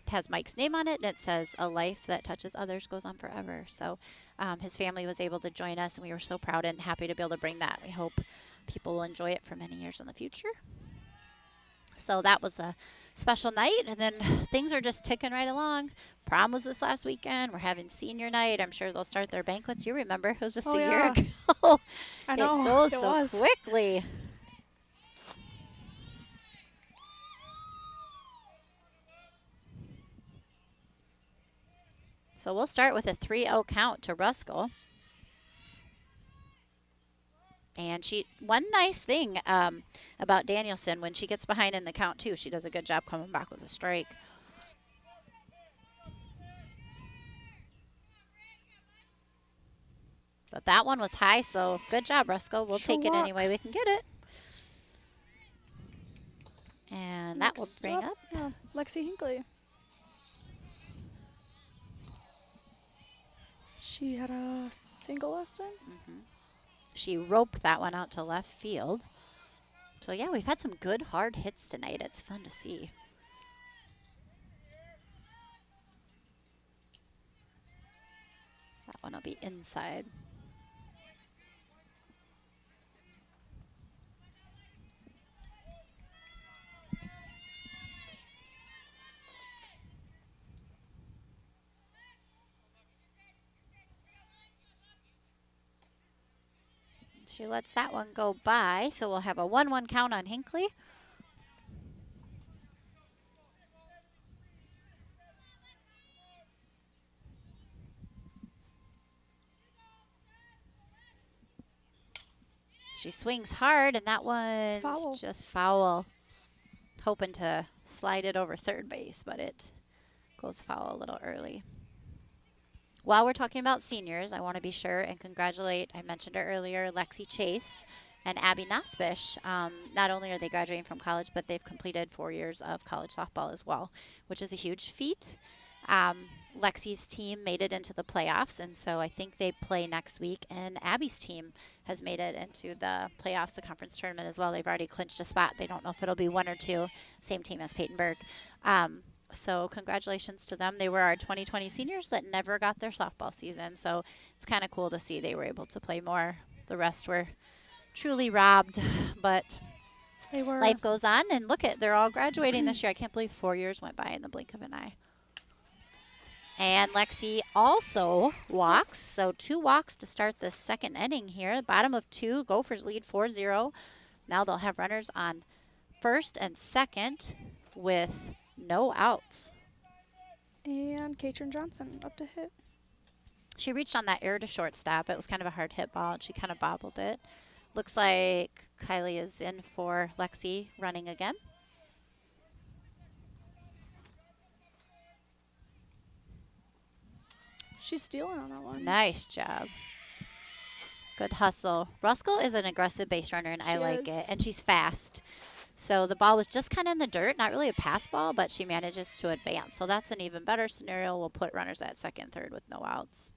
has Mike's name on it, and it says, "A life that touches others goes on forever." So his family was able to join us, and we were so proud and happy to be able to bring that. We hope people will enjoy it for many years in the future. So that was a special night, and then things are just ticking right along. Prom was this last weekend. We're having senior night. I'm sure they'll start their banquets. You remember, it was just a year ago. I know. It goes so quickly. So we'll start with a 3-0 count to Ruskell. And one nice thing about Danielson, when she gets behind in the count too, she does a good job coming back with a strike. But that one was high, so good job, Ruskell. We'll take it any way we can get it. And that will bring up Lexi Hinckley. She had a single last time. She roped that one out to left field. So, yeah, we've had some good hard hits tonight. It's fun to see. That one will be inside. She lets that one go by, so we'll have a 1-1 count on Hinckley. She swings hard, and that one's just foul. Hoping to slide it over third base, but it goes foul a little early. While we're talking about seniors, I want to be sure and congratulate, I mentioned it earlier, Lexi Chase and Abby Nosbish. Not only are they graduating from college, but they've completed 4 years of college softball as well, which is a huge feat. Lexi's team made it into the playoffs, and so I think they play next week. And Abby's team has made it into the playoffs, the conference tournament as well. They've already clinched a spot. They don't know if it'll be 1 or 2. Same team as Peytonburg. So congratulations to them. They were our 2020 seniors that never got their softball season. So it's kind of cool to see they were able to play more. The rest were truly robbed, but life goes on. And look they're all graduating this year. I can't believe 4 years went by in the blink of an eye. And Lexi also walks, so 2 walks to start the second inning here. Bottom of 2, Gophers lead 4-0. Now they'll have runners on first and second with no outs. And Katrin Johnson up to hit. She reached on that air to shortstop. It was kind of a hard hit ball, and she kind of bobbled it. Looks like Kylie is in for Lexi running again. She's stealing on that one. Nice job. Good hustle. Ruskell is an aggressive base runner, and I like it. And she's fast. So the ball was just kind of in the dirt, not really a pass ball, but she manages to advance. So that's an even better scenario. We'll put runners at second, third with no outs.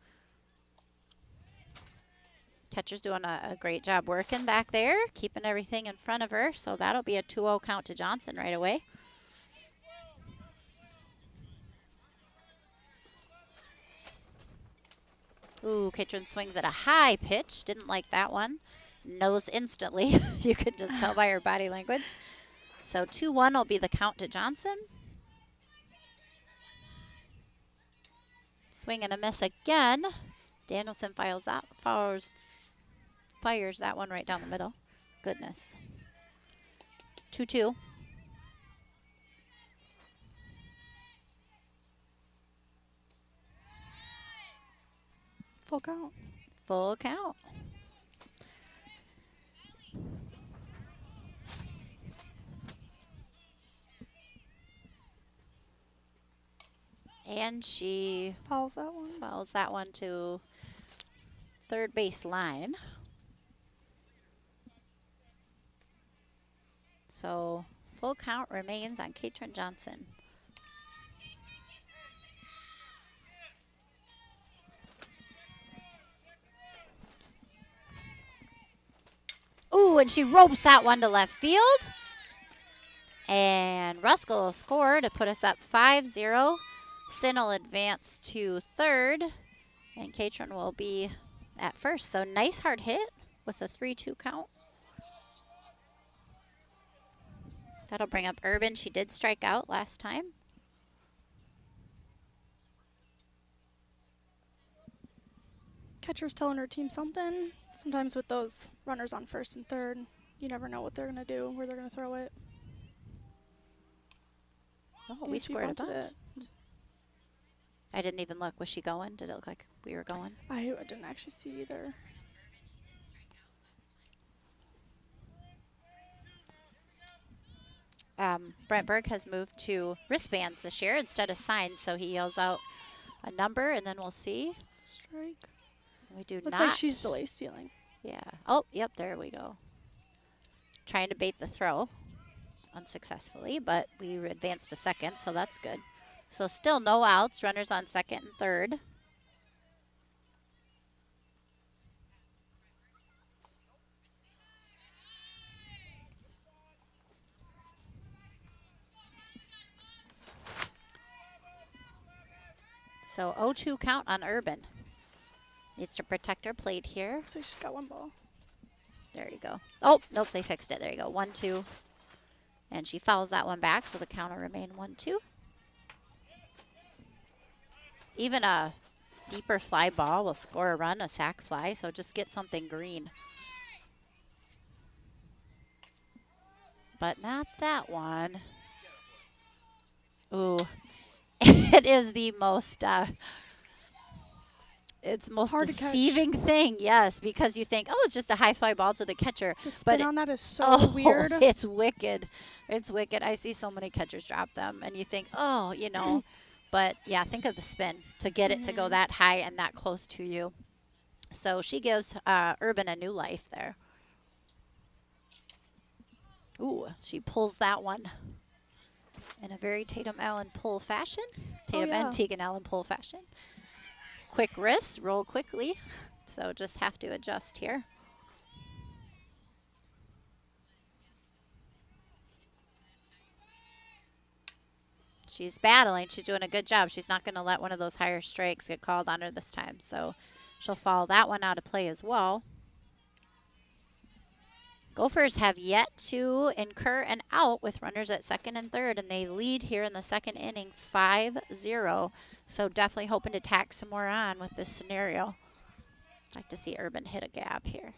Catcher's doing a great job working back there, keeping everything in front of her. So that'll be a 2-0 count to Johnson right away. Ooh, Katrin swings at a high pitch. Didn't like that one. Knows instantly. You could just tell by her body language. So 2-1 will be the count to Johnson. Swing and a miss again. Danielson fires that one right down the middle. Goodness. 2-2. Full count. Full count. And she fouls that one. Fouls that one to third base line. So full count remains on Katrin Johnson. Ooh, and she ropes that one to left field. And Ruskell will score to put us up 5-0. Sin will advance to third. And Katrin will be at first. So nice hard hit with a 3-2 count. That'll bring up Urban. She did strike out last time. Catcher's telling her team something. Sometimes with those runners on first and third, you never know what they're going to do, where they're going to throw it. Oh, And we she scored a bunted bunch. it. I didn't even look. Was she going? Did it look like we were going? I didn't actually see either. Brent Berg has moved to wristbands this year instead of signs, so he yells out a number, and then we'll see. Strike. We do Looks not. like she's delay stealing. Yeah. Oh, yep, there we go. Trying to bait the throw unsuccessfully, but we advanced to second, so that's good. So still no outs, runners on second and third. So 0-2 count on Urban. Needs to protect her plate here. Looks like she's got one ball. There you go. Oh, nope, they fixed it. There you go. 1-2. And she fouls that one back, so the count will remain 1-2. Even a deeper fly ball will score a run, a sac fly, so just get something green. But not that one. Ooh. It is the most it's most Hard to catch. deceiving thing, yes, because you think, oh, it's just a high fly ball to the catcher. The spin But on that is so oh, weird. It's wicked. It's wicked. I see so many catchers drop them, and you think, oh, you know. But, yeah, think of the spin to get it to go that high and that close to you. So she gives Urban a new life there. Ooh, she pulls that one in a very Tatum Allen pull fashion. Tatum and Tegan Allen pull fashion. Quick wrist, roll quickly. So just have to adjust here. She's battling. She's doing a good job. She's not going to let one of those higher strikes get called on her this time. So she'll follow that one out of play as well. Gophers have yet to incur an out with runners at second and third, and they lead here in the second inning 5-0. So definitely hoping to tack some more on with this scenario. I'd like to see Urban hit a gap here.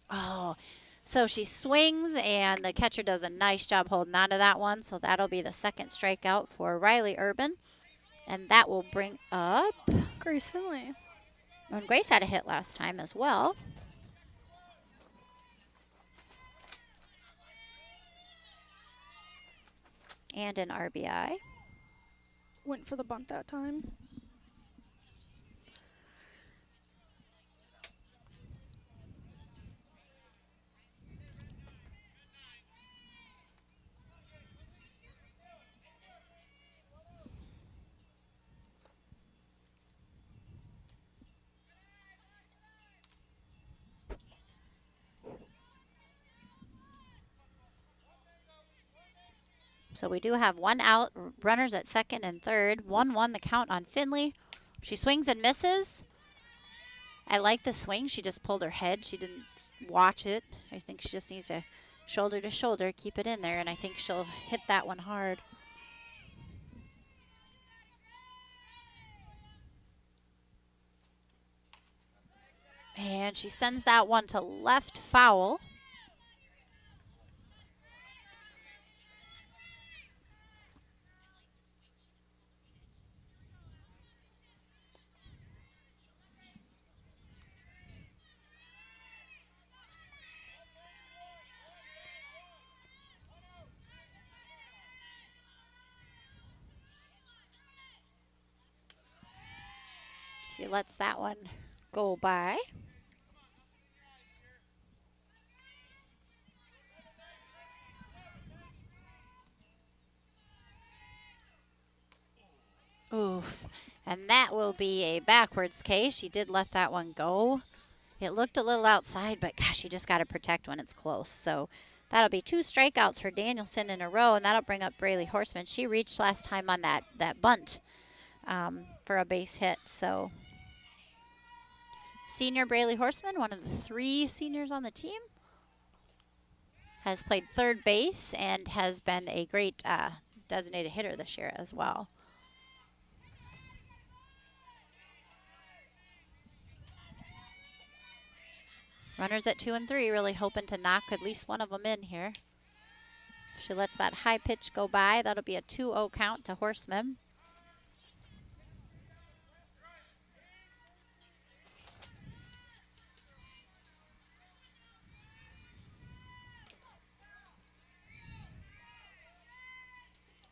Oh, so she swings, and the catcher does a nice job holding on to that one. So that'll be the second strikeout for Riley Urban. And that will bring up Grace Finley. And Grace had a hit last time as well. And an RBI. Went for the bunt that time. So we do have one out, runners at second and third. 1-1 the count on Finley. She swings and misses. I like the swing. She just pulled her head. She didn't watch it. I think she just needs to shoulder, keep it in there, and I think she'll hit that one hard. And she sends that one to left foul. She lets that one go by. Oof. And that will be a backwards case. She did let that one go. It looked a little outside, but gosh, you just got to protect when it's close. So that'll be 2 strikeouts for Danielson in a row, and that'll bring up Braylee Horseman. She reached last time on that bunt for a base hit. So senior Braylee Horseman, one of the 3 seniors on the team, has played third base and has been a great designated hitter this year as well. Runners at 2 and 3, really hoping to knock at least one of them in here. If she lets that high pitch go by, that'll be a 2-0 count to Horseman.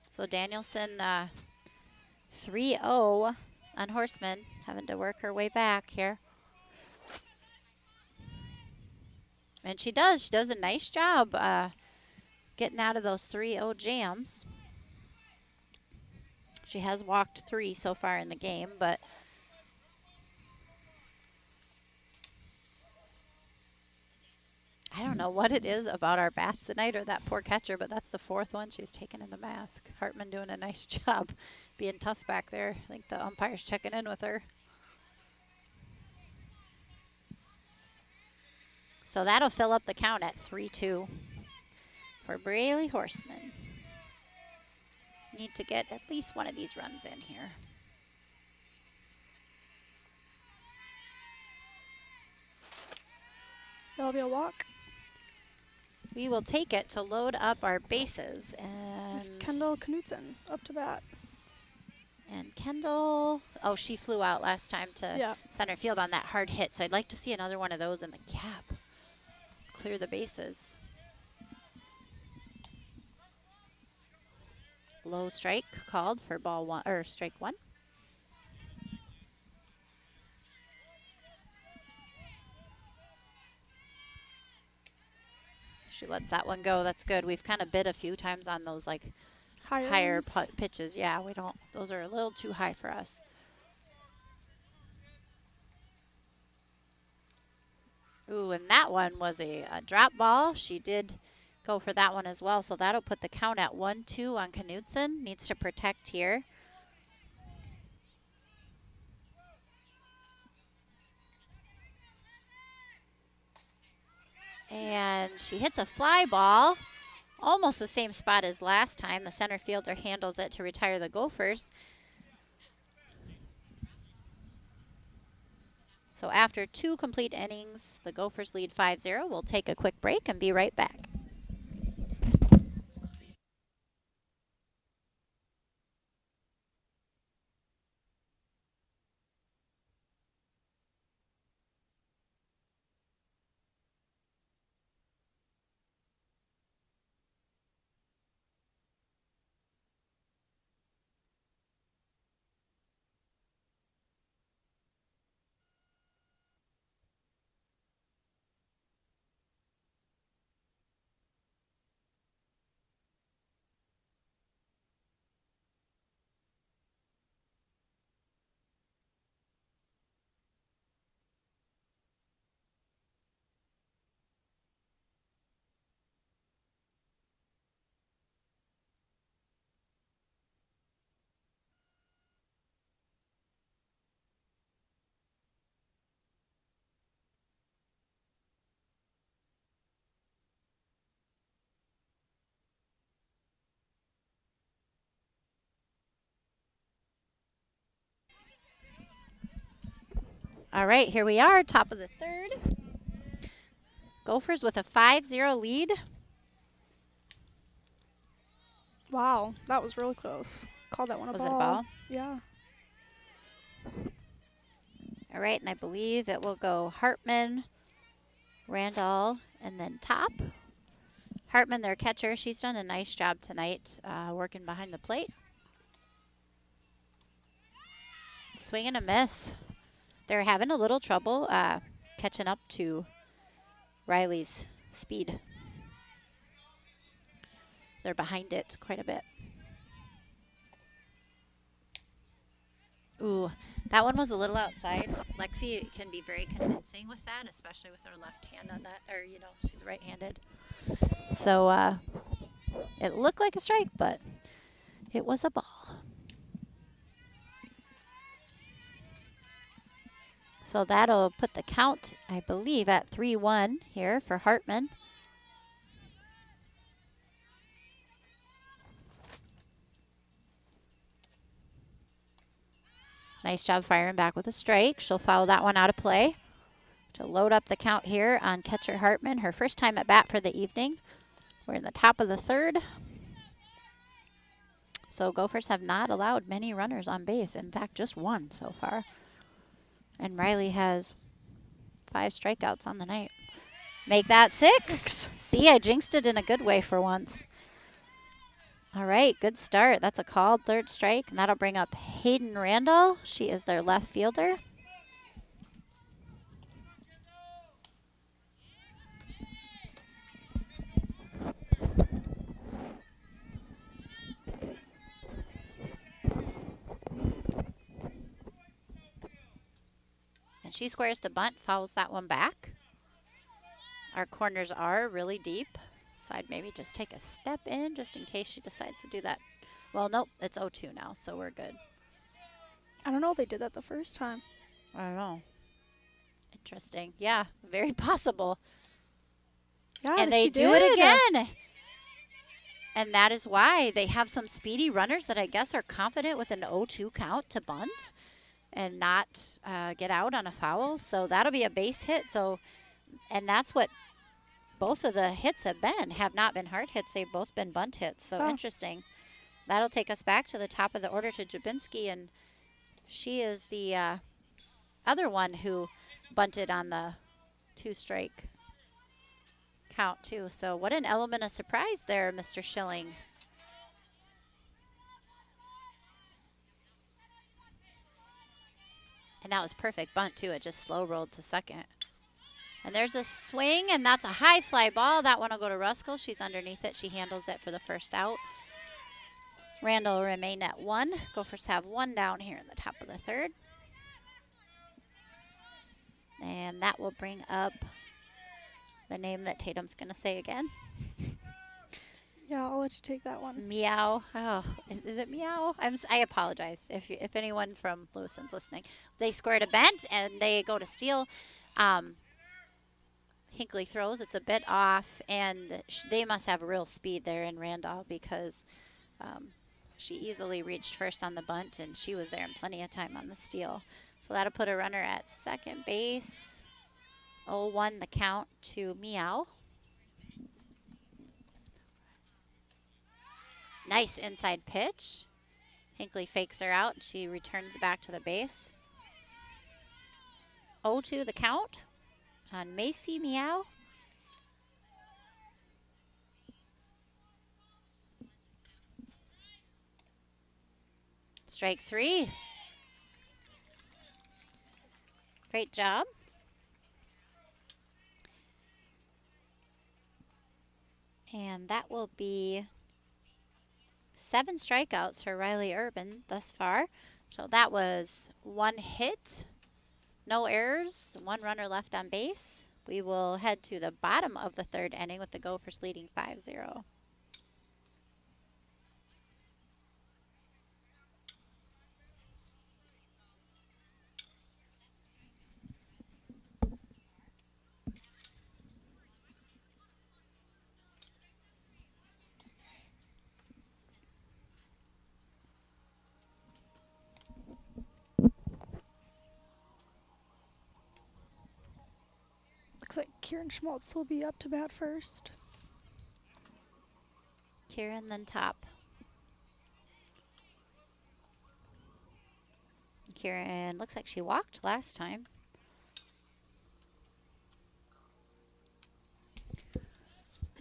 So Danielson 3-0 on Horseman, having to work her way back here. And she does a nice job getting out of those 3-0 jams. She has walked 3 so far in the game, but I don't know what it is about our bats tonight or that poor catcher, but that's the 4th one she's taken in the mask. Hartman doing a nice job being tough back there. I think the umpire's checking in with her. So that'll fill up the count at 3-2 for Braylee Horseman. Need to get at least one of these runs in here. That'll be a walk. We will take it to load up our bases. And Kendall Knutson up to bat. And Kendall, oh, she flew out last time to center field on that hard hit. So I'd like to see another one of those in the gap. Clear the bases. Low strike called for ball 1 or strike 1. She lets that one go. That's good. We've kind of bid a few times on those like higher pitches. Yeah, we don't. Those are a little too high for us. Ooh, and that one was a drop ball. She did go for that one as well. So that'll put the count at 1-2 on Knutson. Needs to protect here. And she hits a fly ball. Almost the same spot as last time. The center fielder handles it to retire the Gophers. So after 2 complete innings, the Gophers lead 5-0. We'll take a quick break and be right back. All right, here we are, top of the 3rd. Gophers with a 5-0 lead. Wow, that was really close. Called that one a ball. Was it a ball? Yeah. All right, and I believe it will go Hartman, Randall, and then Top. Hartman, their catcher, she's done a nice job tonight working behind the plate. Swing and a miss. They're having a little trouble catching up to Riley's speed. They're behind it quite a bit. Ooh, that one was a little outside. Lexi can be very convincing with that, especially with her left hand on that, or, you know, she's right-handed. So, it looked like a strike, but it was a ball. So that'll put the count, I believe, at 3-1 here for Hartman. Nice job firing back with a strike. She'll foul that one out of play to load up the count here on catcher Hartman. Her first time at bat for the evening. We're in the top of the third. So Gophers have not allowed many runners on base. In fact, just one so far. And Riley has 5 strikeouts on the night. Make that 6. See, I jinxed it in a good way for once. All right, good start. That's a called third strike, and that'll bring up Hayden Randall. She is their left fielder. And she squares to bunt, fouls that one back. Our corners are really deep, so I'd maybe just take a step in just in case she decides to do that. Well, nope, it's 0-2 now, so we're good. I don't know if they did that the first time. I don't know. Interesting. Yeah, very possible. Yeah, And they do it again. And that is why they have some speedy runners that I guess are confident with an 0-2 count to bunt and not get out on a foul. So that'll be a base hit. So, and that's what both of the hits have not been hard hits. They've both been bunt hits. So interesting. That'll take us back to the top of the order to Jabinski, and she is the other one who bunted on the 2-strike count too. So what an element of surprise there, Mr. Schilling. And that was perfect bunt too. It just slow rolled to second. And there's a swing, and that's a high fly ball. That one will go to Ruskell. She's underneath it. She handles it for the first out. Randall will remain at 1. Gophers have 1 down here in the top of the third. And that will bring up the name that Tatum's going to say again. Yeah, I'll let you take that one. Meow. Oh, is it meow? I apologize if anyone from Lewiston's listening. They squared a bent, and they go to steal. Hinkley throws. It's a bit off, and they must have real speed there in Randall because she easily reached first on the bunt, and she was there in plenty of time on the steal. So that'll put a runner at second base. 0-1 the count to Meow. Nice inside pitch. Hinkley fakes her out. She returns back to the base. 0-2 the count on Macy Meow. Strike 3. Great job. And that will be 7 strikeouts for Riley Urban thus far. So that was 1 hit, no errors, 1 runner left on base. We will head to the bottom of the third inning with the Gophers leading 5-0. Looks like Kieran Schmaltz will be up to bat first. Kieran then top. Kieran looks like she walked last time.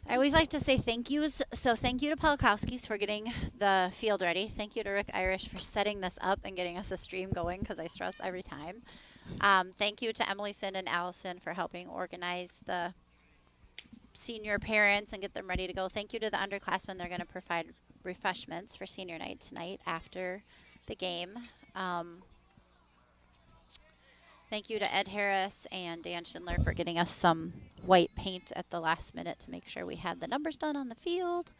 I always like to say thank yous. So thank you to Polakowski's for getting the field ready. Thank you to Rick Irish for setting this up and getting us a stream going because I stress every time. Thank you to Emily Sin and Allison for helping organize the senior parents and get them ready to go. Thank you to the underclassmen. They're going to provide refreshments for senior night tonight after the game. Thank you to Ed Harris and Dan Schindler for getting us some white paint at the last minute to make sure we had the numbers done on the field.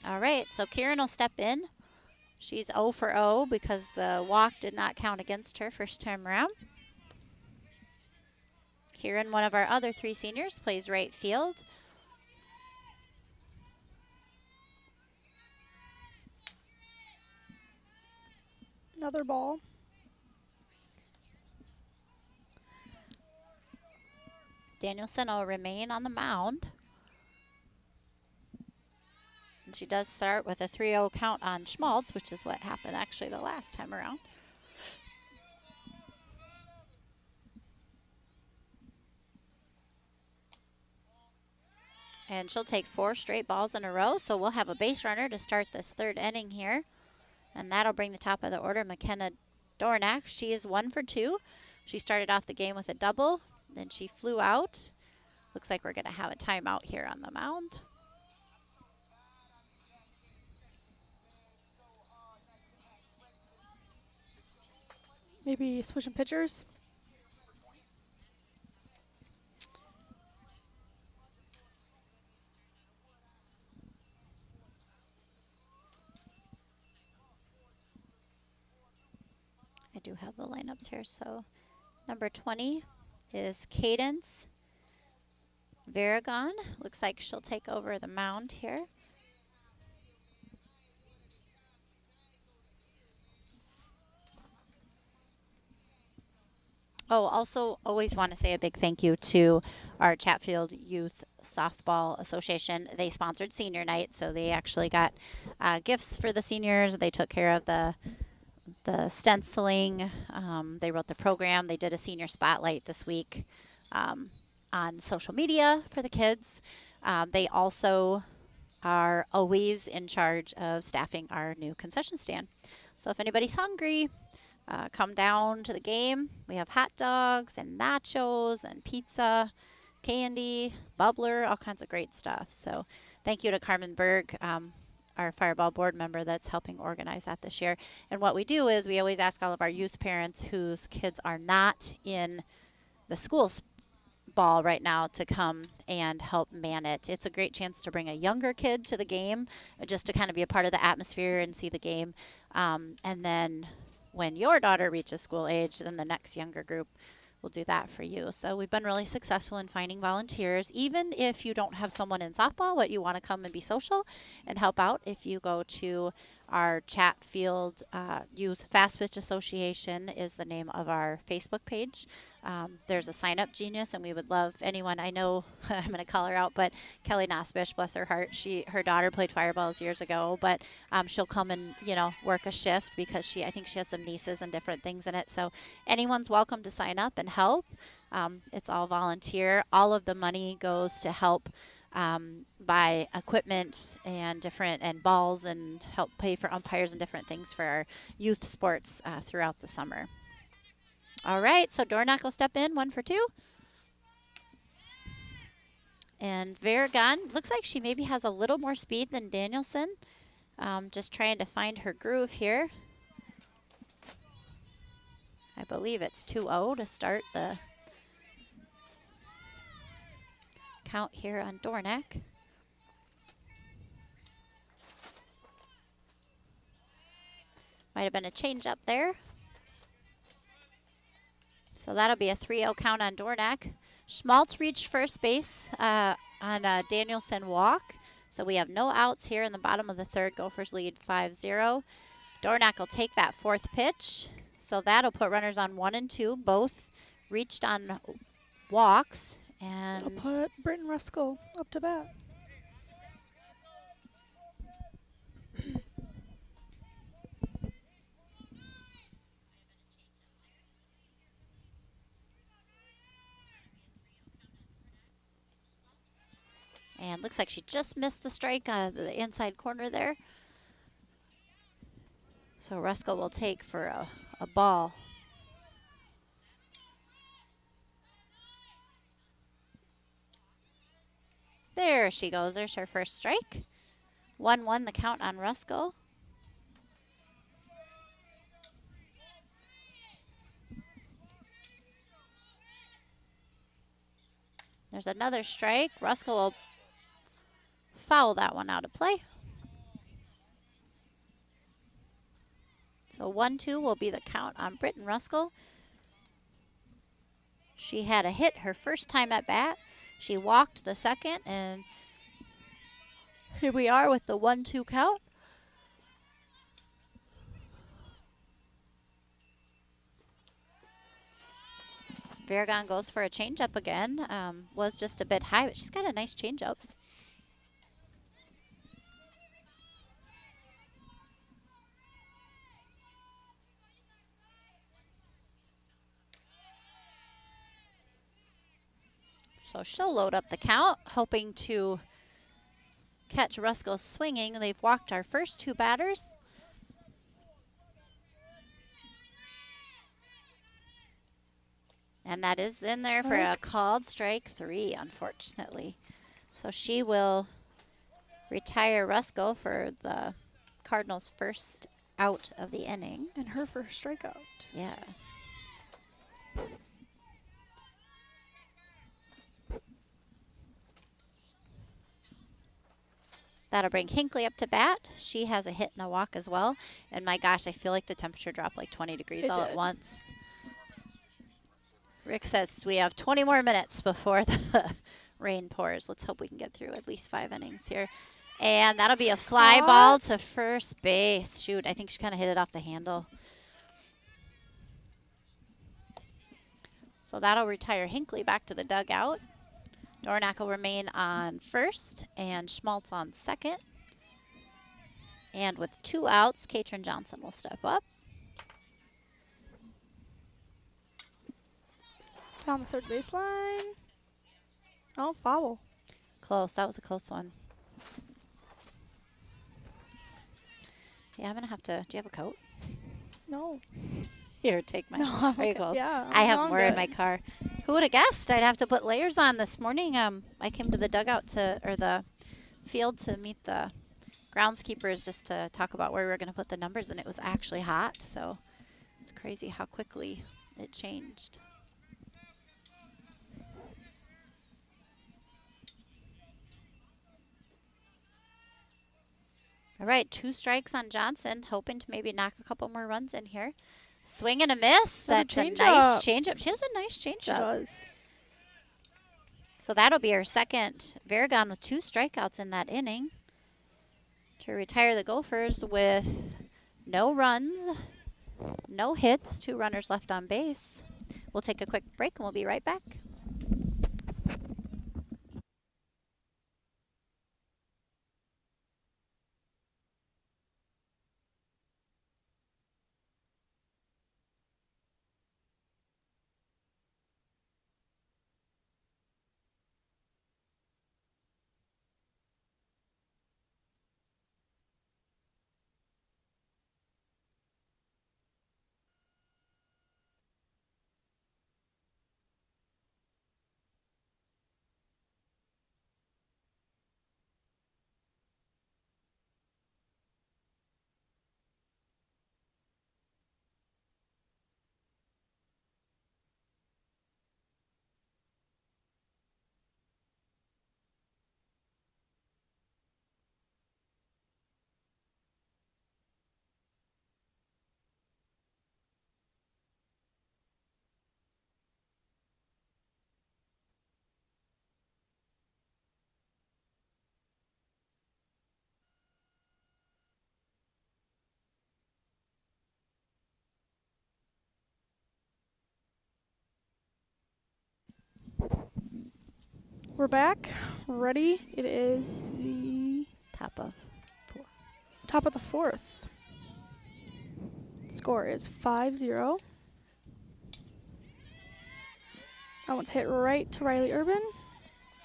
All right, so Kieran will step in. She's 0 for 0 because the walk did not count against her first time around. Kieran, one of our other 3 seniors, plays right field. Another ball. Danielson will remain on the mound. And she does start with a 3-0 count on Schmaltz, which is what happened actually the last time around. And she'll take 4 straight balls in a row, so we'll have a base runner to start this 3rd inning here. And that'll bring the top of the order, McKenna Dornack. She is 1 for 2. She started off the game with a double, then she flew out. Looks like we're going to have a timeout here on the mound. Maybe switching pitchers. I do have the lineups here. So number 20 is Cadence Varagon. Looks like she'll take over the mound here. Oh, also always want to say a big thank you to our Chatfield Youth Softball Association. They sponsored senior night, so they actually got gifts for the seniors. They took care of the stenciling. They wrote the program. They did a senior spotlight this week on social media for the kids. They also are always in charge of staffing our new concession stand. So if anybody's hungry, come down to the game. We have hot dogs and nachos and pizza, candy, bubbler, all kinds of great stuff. So thank you to Carmen Berg, our Fireball board member that's helping organize that this year. And what we do is we always ask all of our youth parents whose kids are not in the schools ball right now to come and help man it. It's a great chance to bring a younger kid to the game just to kind of be a part of the atmosphere and see the game. And then when your daughter reaches school age, then the next younger group will do that for you. So we've been really successful in finding volunteers. Even if you don't have someone in softball, but you want to come and be social and help out, if you go to our Chatfield Youth Fast Pitch Association is the name of our Facebook page. There's a sign up genius, and we would love anyone. I know I'm going to call her out, but Kelly Nosbish, bless her heart, her daughter played fireballs years ago, but she'll come and work a shift because I think she has some nieces and different things in it. So anyone's welcome to sign up and help. It's all volunteer. All of the money goes to help buy equipment and balls and help pay for umpires and different things for our youth sports throughout the summer. All right, so Dornack will step in, 1 for 2. And Varagon, looks like she maybe has a little more speed than Danielson. Just trying to find her groove here. I believe it's 2-0 to start the count here on Dornack. Might have been a change up there. So that'll be a 3-0 count on Dornack. Schmaltz reached first base on a Danielson walk. So we have no outs here in the bottom of the 3rd. Gophers lead 5-0. Dornack will take that 4th pitch. So that'll put runners on 1 and 2. Both reached on walks. And I'll put Britton Ruskell up to bat. And looks like she just missed the strike on the inside corner there. So Ruskell will take for a ball. There she goes. There's her first strike. 1-1 the count on Ruskell. There's another strike. Ruskell will foul that one out of play. So 1-2 will be the count on Britton Ruskell. She had a hit her first time at bat. She walked the second, and here we are with the 1-2 count. Varagon goes for a changeup again. Was just a bit high, but she's got a nice changeup. So she'll load up the count, hoping to catch Ruskell swinging. They've walked our first two batters. And that is in there for a called strike 3, unfortunately. So she will retire Ruskell for the Cardinals' first out of the inning. And her first strikeout. Yeah. That'll bring Hinckley up to bat. She has a hit and a walk as well. And my gosh, I feel like the temperature dropped like 20 degrees all at once. Rick says we have 20 more minutes before the rain pours. Let's hope we can get through at least 5 innings here. And that'll be a fly ball to first base. Shoot, I think she kind of hit it off the handle. So that'll retire Hinckley back to the dugout. Dornack will remain on first and Schmaltz on second. And with 2 outs, Katrin Johnson will step up. Down the third baseline. Oh, foul. Close. That was a close one. Yeah, I'm going to have to. Do you have a coat? No. Here, take mine. No, there you go. Yeah, I have more in my car. Who would have guessed I'd have to put layers on this morning? I came to the dugout or the field to meet the groundskeepers just to talk about where we were going to put the numbers, and it was actually hot. So it's crazy how quickly it changed. All right, 2 strikes on Johnson, hoping to maybe knock a couple more runs in here. Swing and a miss. That's a nice changeup. She has a nice changeup. She does. So that'll be her second. Varagon with 2 strikeouts in that inning to retire the Gophers with no runs, no hits, 2 runners left on base. We'll take a quick break and we'll be right back. We're back. Ready. It is the Top of the 4th. Score is 5-0. That one's hit right to Riley Urban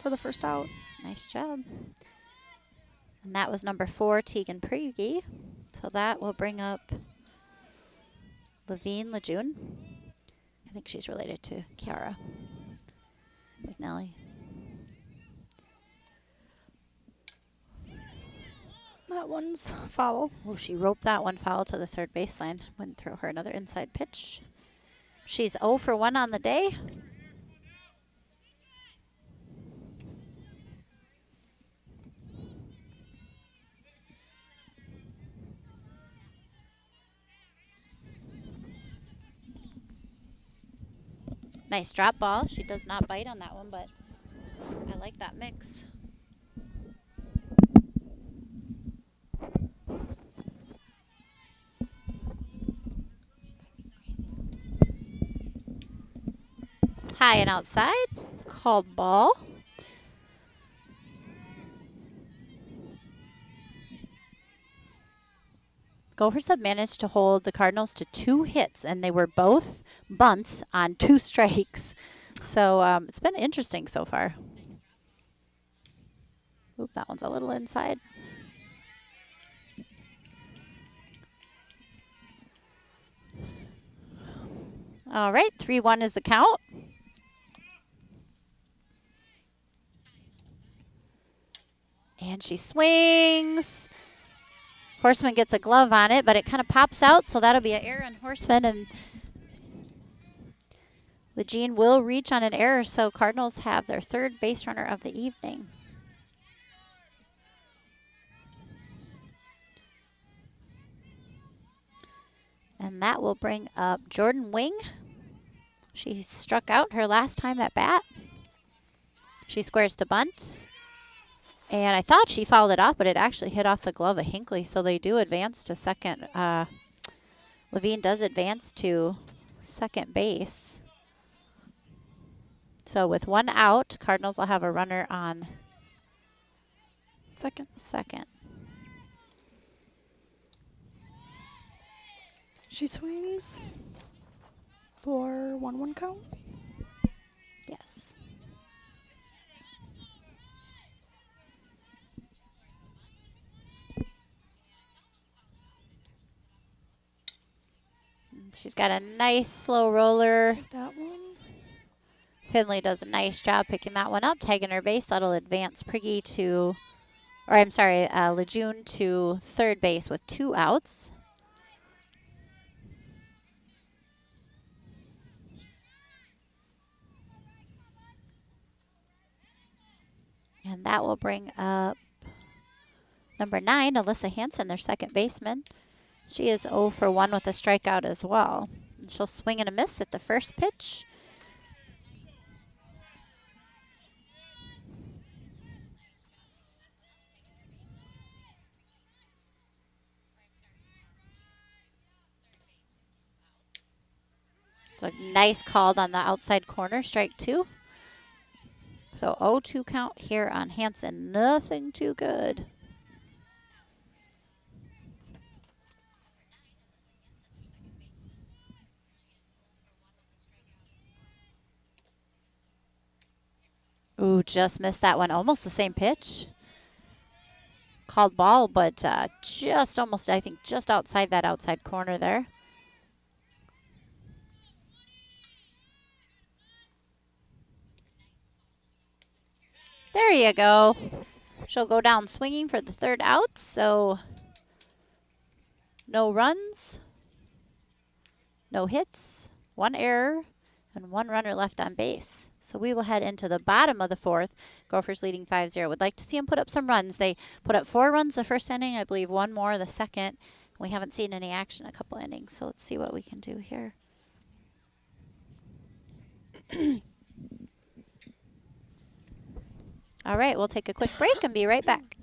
for the first out. Nice job. And that was number 4, Tegan Priege. So that will bring up Levine Lejeune. I think she's related to Kiara McNally. That one's foul. Oh, she roped that one foul to the third baseline. Wouldn't throw her another inside pitch. She's 0 for 1 on the day. Nice drop ball. She does not bite on that one, but I like that mix. High and outside. Called ball. Gophers have managed to hold the Cardinals to 2 hits, and they were both bunts on 2 strikes. So it's been interesting so far. Oop, that one's a little inside. All right, 3-1 is the count. And she swings. Horseman gets a glove on it, but it kind of pops out, so that'll be an error on Horseman. And Lejean will reach on an error, so Cardinals have their 3rd base runner of the evening. And that will bring up Jordan Wing. She struck out her last time at bat. She squares to bunt. And I thought she fouled it off, but it actually hit off the glove of Hinckley, so they do advance to second. Levine does advance to second base. So with 1 out, Cardinals will have a runner on second. She swings for 1-1 count. Yes. She's got a nice slow roller. Take that one. Finley does a nice job picking that one up, tagging her base. That'll advance Priggy to, or I'm sorry, Lejeune to 3rd base with 2 outs. And that will bring up number 9, Alyssa Hansen, their second baseman. She is 0 for 1 with a strikeout as well. And she'll swing and a miss at the first pitch. It's a nice called on the outside corner, strike 2. So 0-2 count here on Hansen. Nothing too good. Ooh, just missed that one. Almost the same pitch. Called ball, but just almost, I think, just outside that outside corner there. There you go. She'll go down swinging for the 3rd out, so no runs, no hits, 1 error, and 1 runner left on base. So we will head into the bottom of the 4th. Gophers leading 5-0. Would like to see them put up some runs. They put up 4 runs the first inning, I believe 1 more the second. We haven't seen any action a couple innings, so let's see what we can do here. All right, we'll take a quick break and be right back.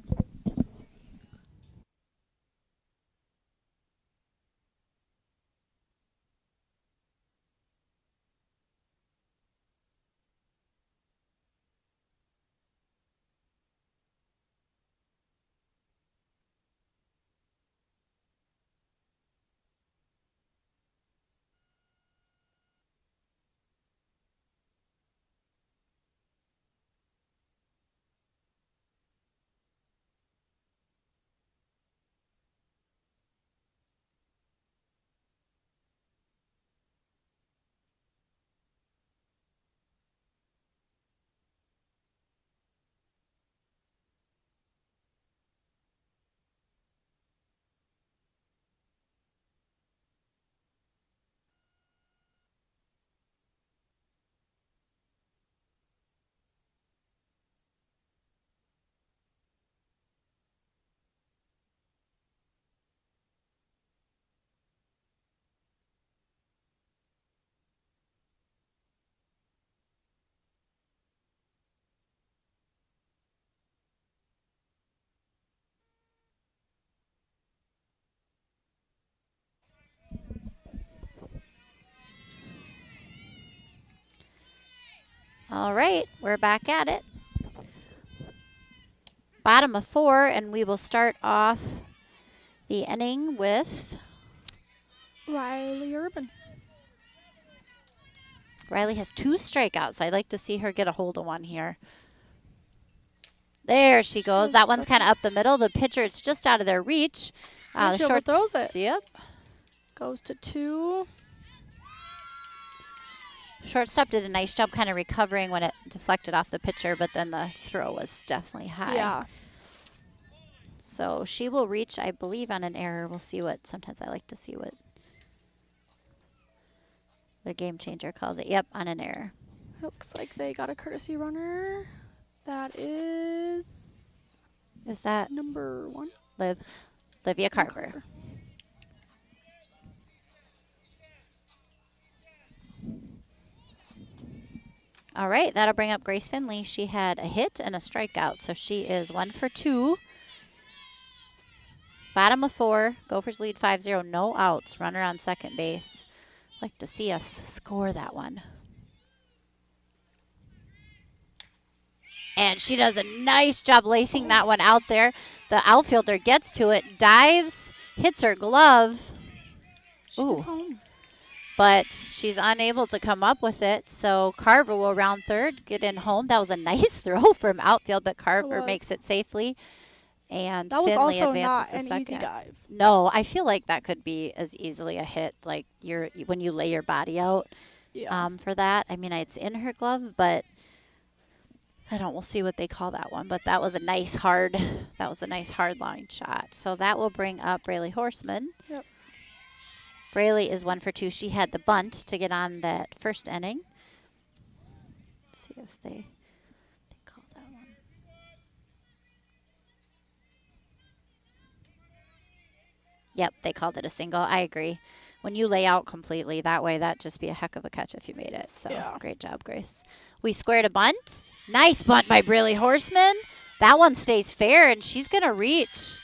All right, we're back at it. Bottom of 4, and we will start off the inning with Riley Urban. Riley has 2 strikeouts. I'd like to see her get a hold of one here. There she goes. That one's kind of up the middle. The pitcher, it's just out of their reach. The short throws it. Yep. Goes to 2. Shortstop did a nice job kind of recovering when it deflected off the pitcher, but then the throw was definitely high. Yeah. So she will reach, I believe, on an error. We'll see what, sometimes I like to see what the game changer calls it. Yep, on an error. Looks like they got a courtesy runner. That is that number 1? Olivia Carver. All right, that'll bring up Grace Finley. She had a hit and a strikeout, so she is 1 for 2. Bottom of 4, Gophers lead 5-0, no outs, runner on second base. Like to see us score that one. And she does a nice job lacing that one out there. The outfielder gets to it, dives, hits her glove. She's home. But she's unable to come up with it, so Carver will round third, get in home. That was a nice throw from outfield, but Carver makes it safely. And that was Finley also advances not to an second. easy dive. No, I feel like that could be as easily a hit, like when you lay your body out for that. I mean, it's in her glove, but we'll see what they call that one. But that was a nice hard line shot. So that will bring up Braylee Horseman. Yep. Braylee is 1 for 2. She had the bunt to get on that first inning. Let's see if they call that one. Yep, they called it a single. I agree. When you lay out completely that way, that'd just be a heck of a catch if you made it. So Great job, Grace. We squared a bunt. Nice bunt by Braylee Horseman. That one stays fair, and she's going to reach.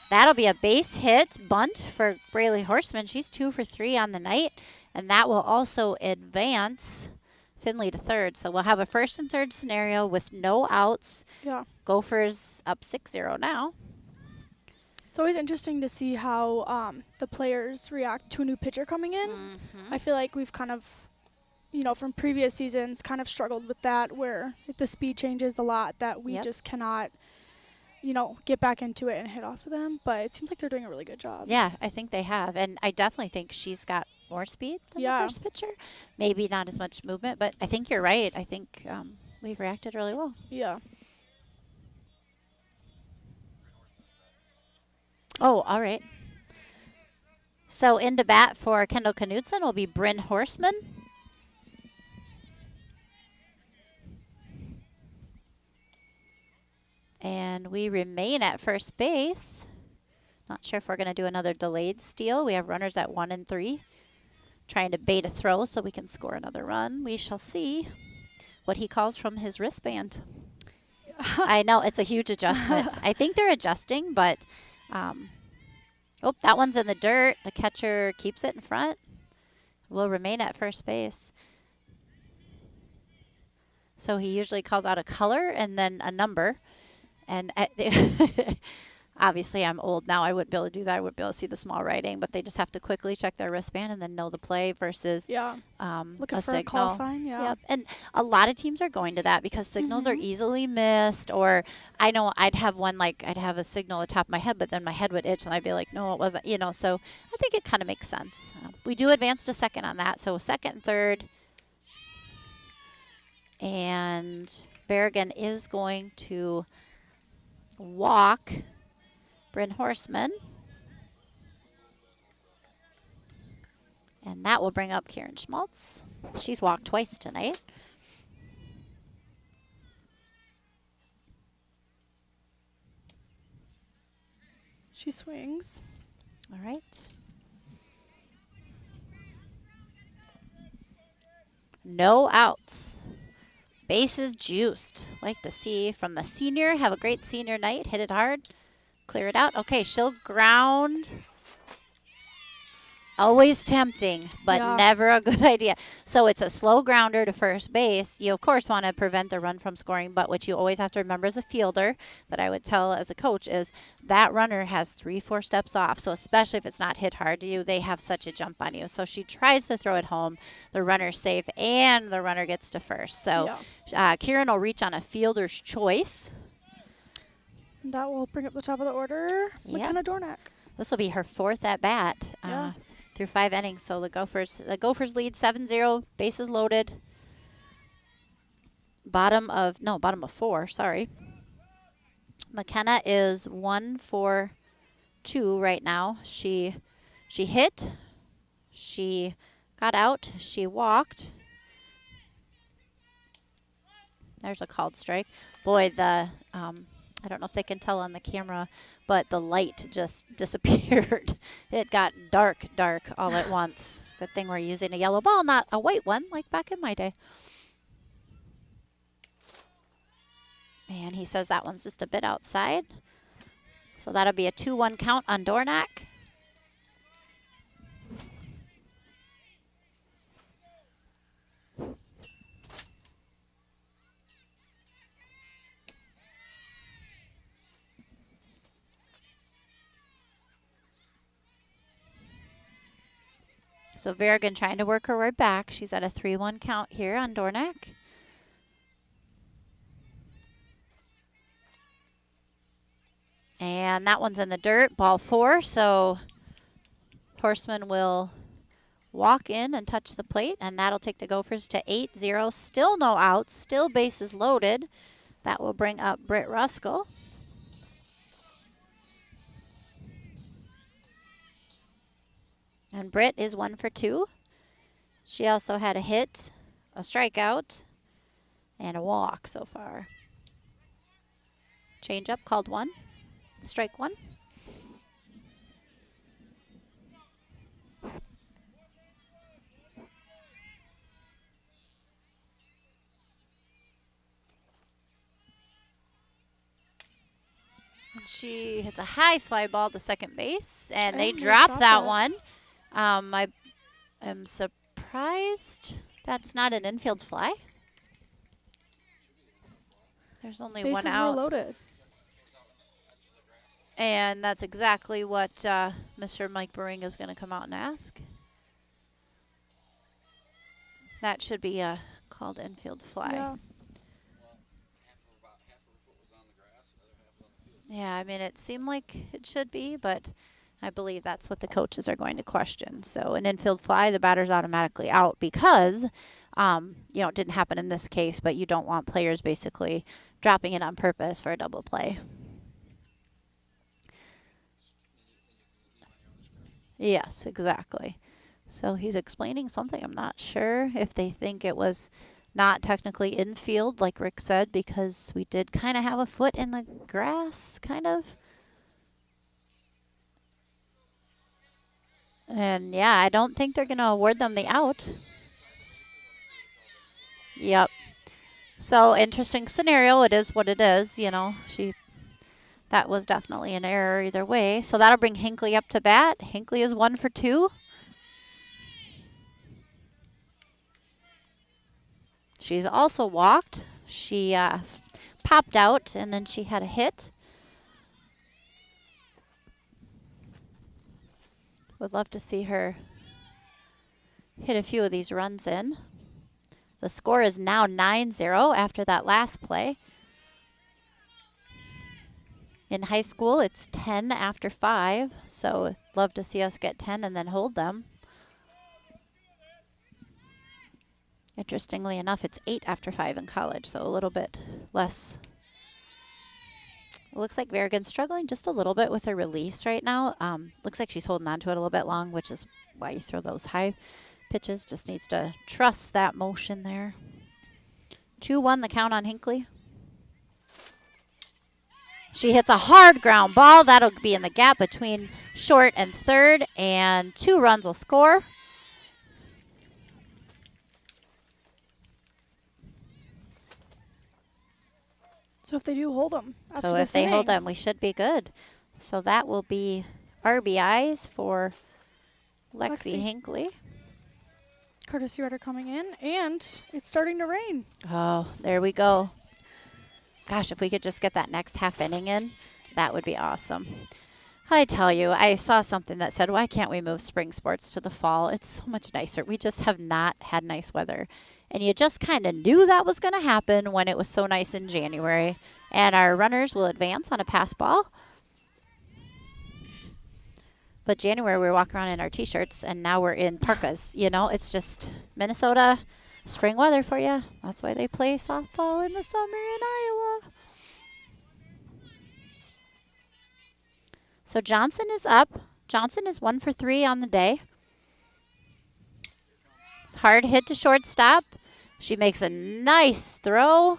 That'll be a base hit bunt for Braylee Horseman. She's 2 for 3 on the night, and that will also advance Finley to third. So we'll have a first and third scenario with no outs. Yeah. Gophers up 6-0 now. It's always interesting to see how the players react to a new pitcher coming in. I feel like we've kind of, from previous seasons, kind of struggled with that, where if the speed changes a lot, that we just cannot get back into it and hit off of them. But it seems like they're doing a really good job. Yeah, I think they have. And I definitely think she's got more speed than the first pitcher. Maybe not as much movement, but I think you're right. I think we've reacted really well. Yeah. Oh, all right. So into bat for Kendall Knudsen will be Bryn Horseman. And we remain at first base. Not sure if we're going to do another delayed steal. We have runners at 1 and 3. Trying to bait a throw so we can score another run. We shall see what he calls from his wristband. I know, it's a huge adjustment. I think they're adjusting, but that one's in the dirt. The catcher keeps it in front. Will remain at first base. So he usually calls out a color and then a number. And obviously I'm old now. I wouldn't be able to do that. I wouldn't be able to see the small writing, but they just have to quickly check their wristband and then know the play versus looking a for signal. a call sign. Yeah. Yep. And a lot of teams are going to that because signals are easily missed. Or I know I'd have one, like I'd have a signal at the top of my head, but then my head would itch and I'd be like, no, it wasn't, so I think it kind of makes sense. We do advance to second on that. So second and third. And Berrigan is going to walk Bryn Horseman. And that will bring up Karen Schmaltz. She's walked twice tonight. She swings. All right. No outs. Bases juiced. Like to see from the senior. Have a great senior night. Hit it hard. Clear it out. Okay, she'll ground. Always tempting, but Yeah. never a good idea. So it's a slow grounder to first base. You, of course, want to prevent the run from scoring, but what you always have to remember as a fielder, that I would tell as a coach, is that runner has 3-4 steps off. So especially if it's not hit hard to you, they have such a jump on you. So she tries to throw it home. The runner's safe, and the runner gets to first. So Kieran will reach on a fielder's choice. And that will bring up the top of the order. Yep. McKenna Dornack. This will be her 4th at bat. Through 5 innings. So the Gophers lead 7-0, bases loaded. Bottom of 4, sorry. McKenna is 1 for 2 right now. She hit, she got out, she walked. There's a called strike. Boy, I don't know if they can tell on the camera, but the light just disappeared. It got dark all at once. Good thing we're using a yellow ball, not a white one like back in my day. And he says that one's just a bit outside. So that'll be a 2-1 count on Dornack. So Verrigan trying to work her way back. She's at a 3-1 count here on Dornack. And that one's in the dirt, ball 4. So Horseman will walk in and touch the plate, and that'll take the Gophers to 8-0. Still no outs, still bases loaded. That will bring up Britt Ruskell. And Britt is 1 for 2. She also had a hit, a strikeout, and a walk so far. Change up called 1. Strike 1. And she hits a high fly ball to second base, and they drop that one. I am surprised that's not an infield fly. There's only one out. Bases were loaded. And that's exactly what Mr. Mike Bering is going to come out and ask. That should be a called infield fly. Yeah, I mean, it seemed like it should be, but I believe that's what the coaches are going to question. So an infield fly, the batter's automatically out because, it didn't happen in this case, but you don't want players basically dropping it on purpose for a double play. Yes, exactly. So he's explaining something. I'm not sure if they think it was not technically infield, like Rick said, because we did kind of have a foot in the grass, kind of. And, yeah, I don't think they're going to award them the out. Yep. So, interesting scenario. It is what it is, that was definitely an error either way. So that'll bring Hinckley up to bat. Hinckley is 1 for 2. She's also walked. She popped out, and then she had a hit. Would love to see her hit a few of these runs in. The score is now 9-0 after that last play. In high school, it's 10 after 5, so love to see us get 10 and then hold them. Interestingly enough, it's 8 after 5 in college, so a little bit less. It looks like Verrigan's struggling just a little bit with her release right now. Looks like she's holding on to it a little bit long, which is why you throw those high pitches. Just needs to trust that motion there. 2-1 the count on Hinckley. She hits a hard ground ball. That'll be in the gap between short and third, and 2 runs will score. So if they do hold them after So if they hold them, we should be good. So that will be RBIs for Lexi Hinckley. Courtesy rider coming in, and it's starting to rain. Oh, there we go. Gosh, if we could just get that next half inning in, that would be awesome. I tell you, I saw something that said, why can't we move spring sports to the fall? It's so much nicer. We just have not had nice weather. And you just kind of knew that was going to happen when it was so nice in January. And our runners will advance on a pass ball. But January, we were walking around in our T-shirts, and now we're in parkas. You know, it's just Minnesota spring weather for you. That's why they play softball in the summer in Iowa. So Johnson is up. Johnson is 1 for 3 on the day. Hard hit to shortstop. She makes a nice throw,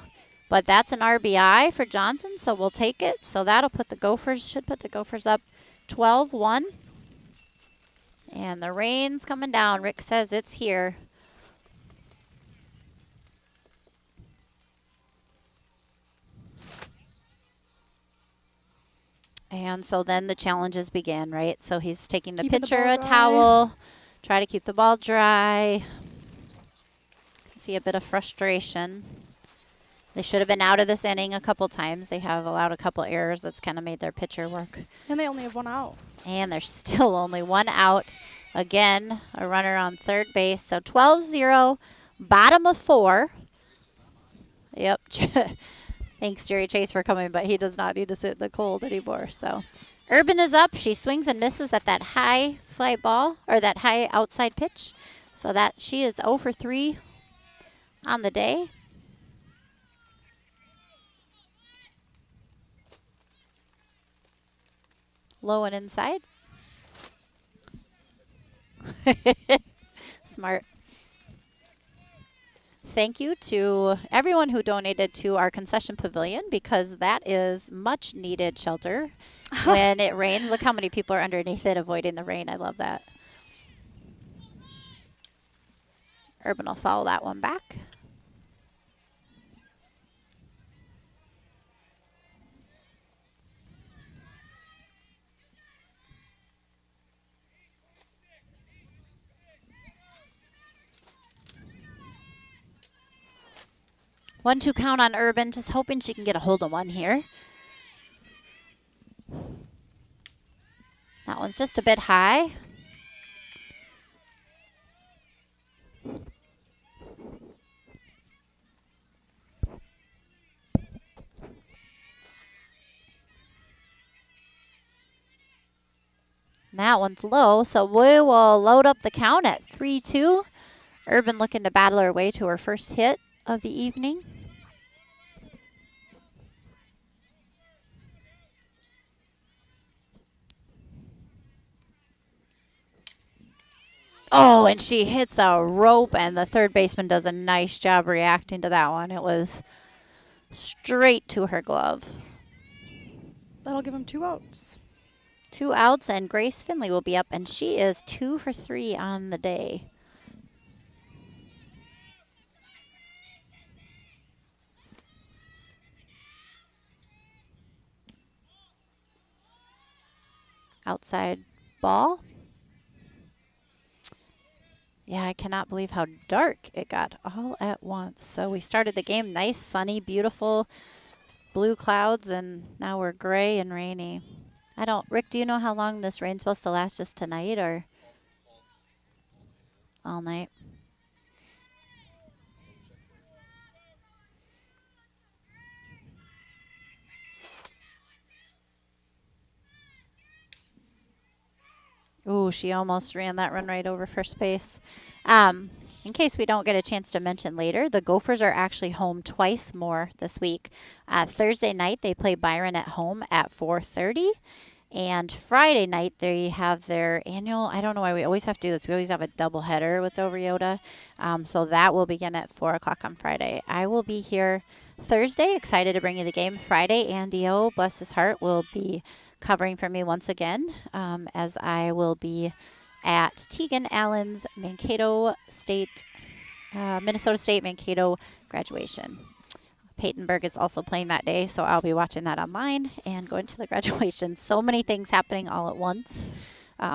but that's an RBI for Johnson, so we'll take it. So that'll put the Gophers, should put the Gophers up 12-1. And the rain's coming down. Rick says it's here. And so then the challenges begin, right? So he's taking the pitcher a towel, try to keep the ball dry. See a bit of frustration. They should have been out of this inning a couple times. They have allowed a couple errors that's kind of made their pitcher work. And they only have 1 out. And there's still only 1 out. Again, a runner on third base. So 12-0, bottom of 4. Yep. Thanks, Jerry Chase, for coming, but he does not need to sit in the cold anymore. So Urban is up. She swings and misses at that high fly ball, or that high outside pitch. So that she is 0 for 3 on the day. Low and inside. Smart. Thank you to everyone who donated to our concession pavilion, because that is much needed shelter when it rains. Look how many people are underneath it avoiding the rain. I love that. Urban will foul that one back. One-two count on Urban, just hoping she can get a hold of one here. That one's just a bit high. That one's low, so we will load up the count at 3-2. Urban looking to battle her way to her first hit of the evening. Oh, and she hits a rope, and the third baseman does a nice job reacting to that one. It was straight to her glove. That'll give him 2 outs. 2 outs, and Grace Finley will be up, and she is 2 for 3 on the day. Outside ball. Yeah, I cannot believe how dark it got all at once. So we started the game nice, sunny, beautiful, blue clouds, and now we're gray and rainy. Rick, do you know how long this rain's supposed to last, just tonight or all night? Ooh, she almost ran that run right over first base. In case we don't get a chance to mention later, the Gophers are actually home twice more this week. Thursday night, they play Byron at home at 4:30. And Friday night, they have their annual, I don't know why we always have to do this. We always have a doubleheader with Dover Yoda. So that will begin at 4 o'clock on Friday. I will be here Thursday, excited to bring you the game. Friday, Andy O, bless his heart, will be covering for me once again, as I will be at Tegan Allen's Mankato State, Minnesota State Mankato graduation. Peytonburg is also playing that day, so I'll be watching that online and going to the graduation. So many things happening all at once.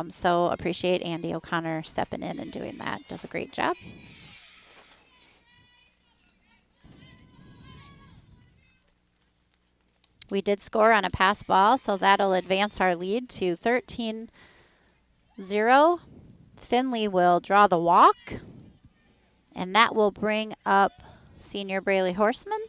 So appreciate Andy O'Connor stepping in and doing that. Does a great job. We did score on a pass ball, so that'll advance our lead to 13-0. Finley will draw the walk, and that will bring up senior Braley Horseman.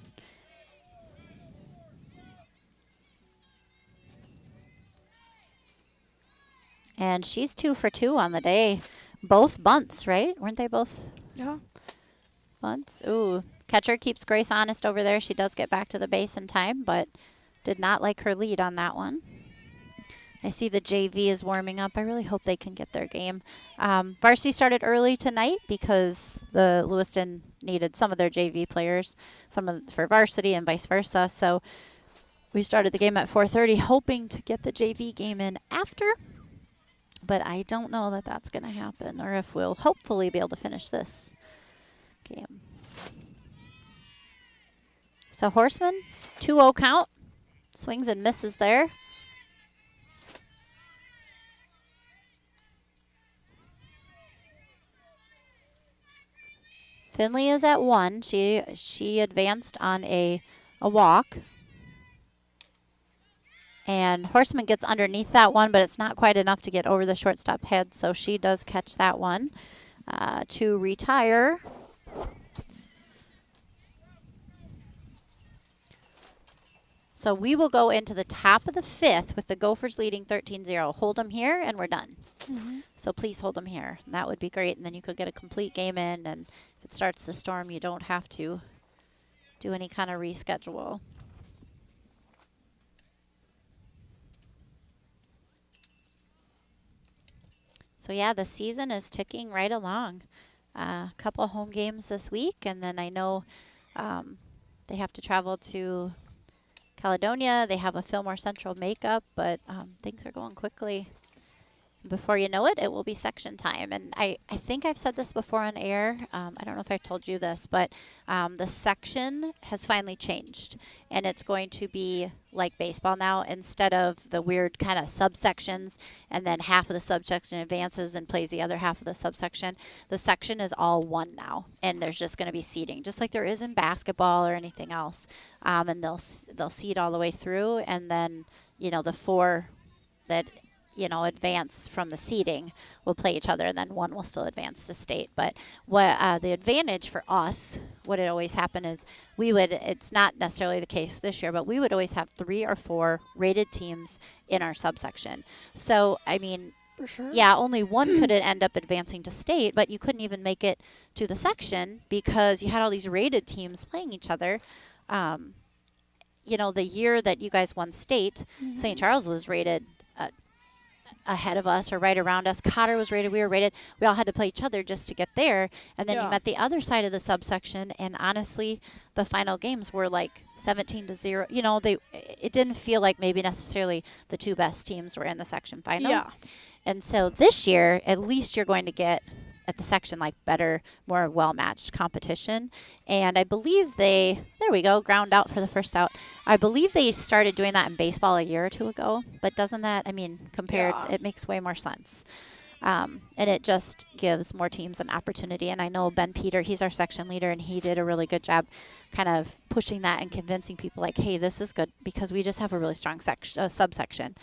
And she's 2 for 2 on the day. Both bunts, right? Weren't they both? Yeah. Bunts. Ooh. Catcher keeps Grace honest over there. She does get back to the base in time, but did not like her lead on that one. I see the JV is warming up. I really hope they can get their game. Varsity started early tonight because the Lewiston needed some of their JV players, for varsity and vice versa. So we started the game at 4:30, hoping to get the JV game in after. But I don't know that that's going to happen, or if we'll hopefully be able to finish this game. So Horseman, 2-0 count. Swings and misses there. Finley is at 1. She advanced on a walk. And Horseman gets underneath that one, but it's not quite enough to get over the shortstop head, so she does catch that one to retire. So we will go into the top of the 5th with the Gophers leading 13-0. Hold them here, and we're done. So please hold them here. That would be great, and then you could get a complete game in, and if it starts to storm, you don't have to do any kind of reschedule. So yeah, the season is ticking right along. A couple home games this week, and then I know they have to travel to Caledonia. They have a Fillmore Central makeup, but things are going quickly. Before you know it, it will be section time. And I think I've said this before on air. I don't know if I told you this, but the section has finally changed. And it's going to be like baseball now. Instead of the weird kind of subsections and then half of the subsection advances and plays the other half of the subsection, the section is all one now. And there's just going to be seeding, just like there is in basketball or anything else. And they'll seed all the way through. And then, the 4 that advance from the seeding will play each other, and then one will still advance to state. But what the advantage for us, what had always happened is it's not necessarily the case this year, but we would always have 3 or 4 rated teams in our subsection. So, I mean, for sure. Yeah, only one could end up advancing to state, but you couldn't even make it to the section because you had all these rated teams playing each other. The year that you guys won state, St. Charles was rated ahead of us or right around us. Cotter was rated. We were rated. We all had to play each other just to get there. And then you met the other side of the subsection. And honestly, the final games were like 17-0. It didn't feel like maybe necessarily the 2 best teams were in the section final. Yeah. And so this year, at least you're going to get at the section like better, more well-matched competition. And I believe there we go, ground out for the first out. I believe they started doing that in baseball a year or 2 ago, but doesn't that, compared, it makes way more sense. And it just gives more teams an opportunity. And I know Ben Peter, he's our section leader, and he did a really good job kind of pushing that and convincing people like, hey, this is good because we just have a really strong subsection.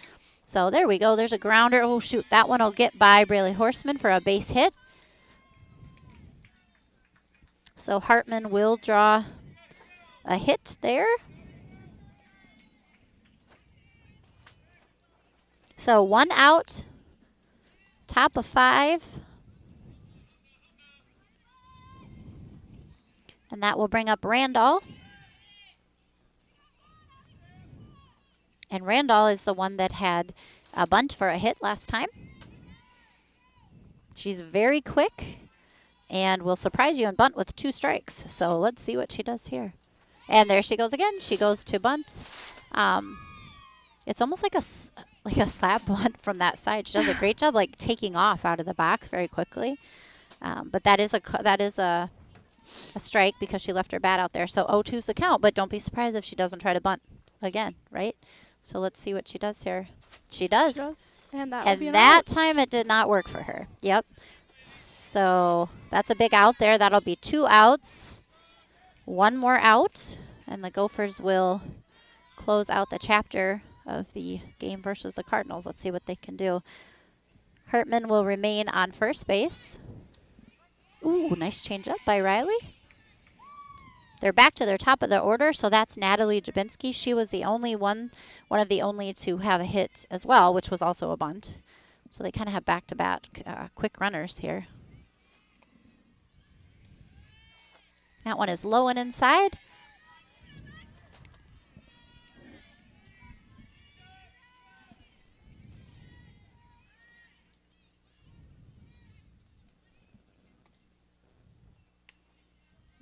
So there we go. There's a grounder. Oh, shoot. That one will get by Braley Horseman for a base hit. So Hartman will draw a hit there. So 1 out, top of 5. And that will bring up Randall. And Randall is the one that had a bunt for a hit last time. She's very quick and will surprise you and bunt with 2 strikes. So let's see what she does here. And there she goes again. She goes to bunt. It's almost like a slap bunt from that side. She does a great job like taking off out of the box very quickly. But that is a strike because she left her bat out there. So 0-2's the count, but don't be surprised if she doesn't try to bunt again, right? So let's see what she does here. She does. And that would be And an that out. time it did not work for her. Yep. So that's a big out there. That'll be 2 outs. 1 more out, and the Gophers will close out the chapter of the game versus the Cardinals. Let's see what they can do. Hartman will remain on first base. Ooh, nice changeup by Riley. They're back to their top of the order, so that's Natalie Jabinski. She was the only one of the only to have a hit as well, which was also a bunt. So they kind of have back-to-back quick runners here. That one is low and inside.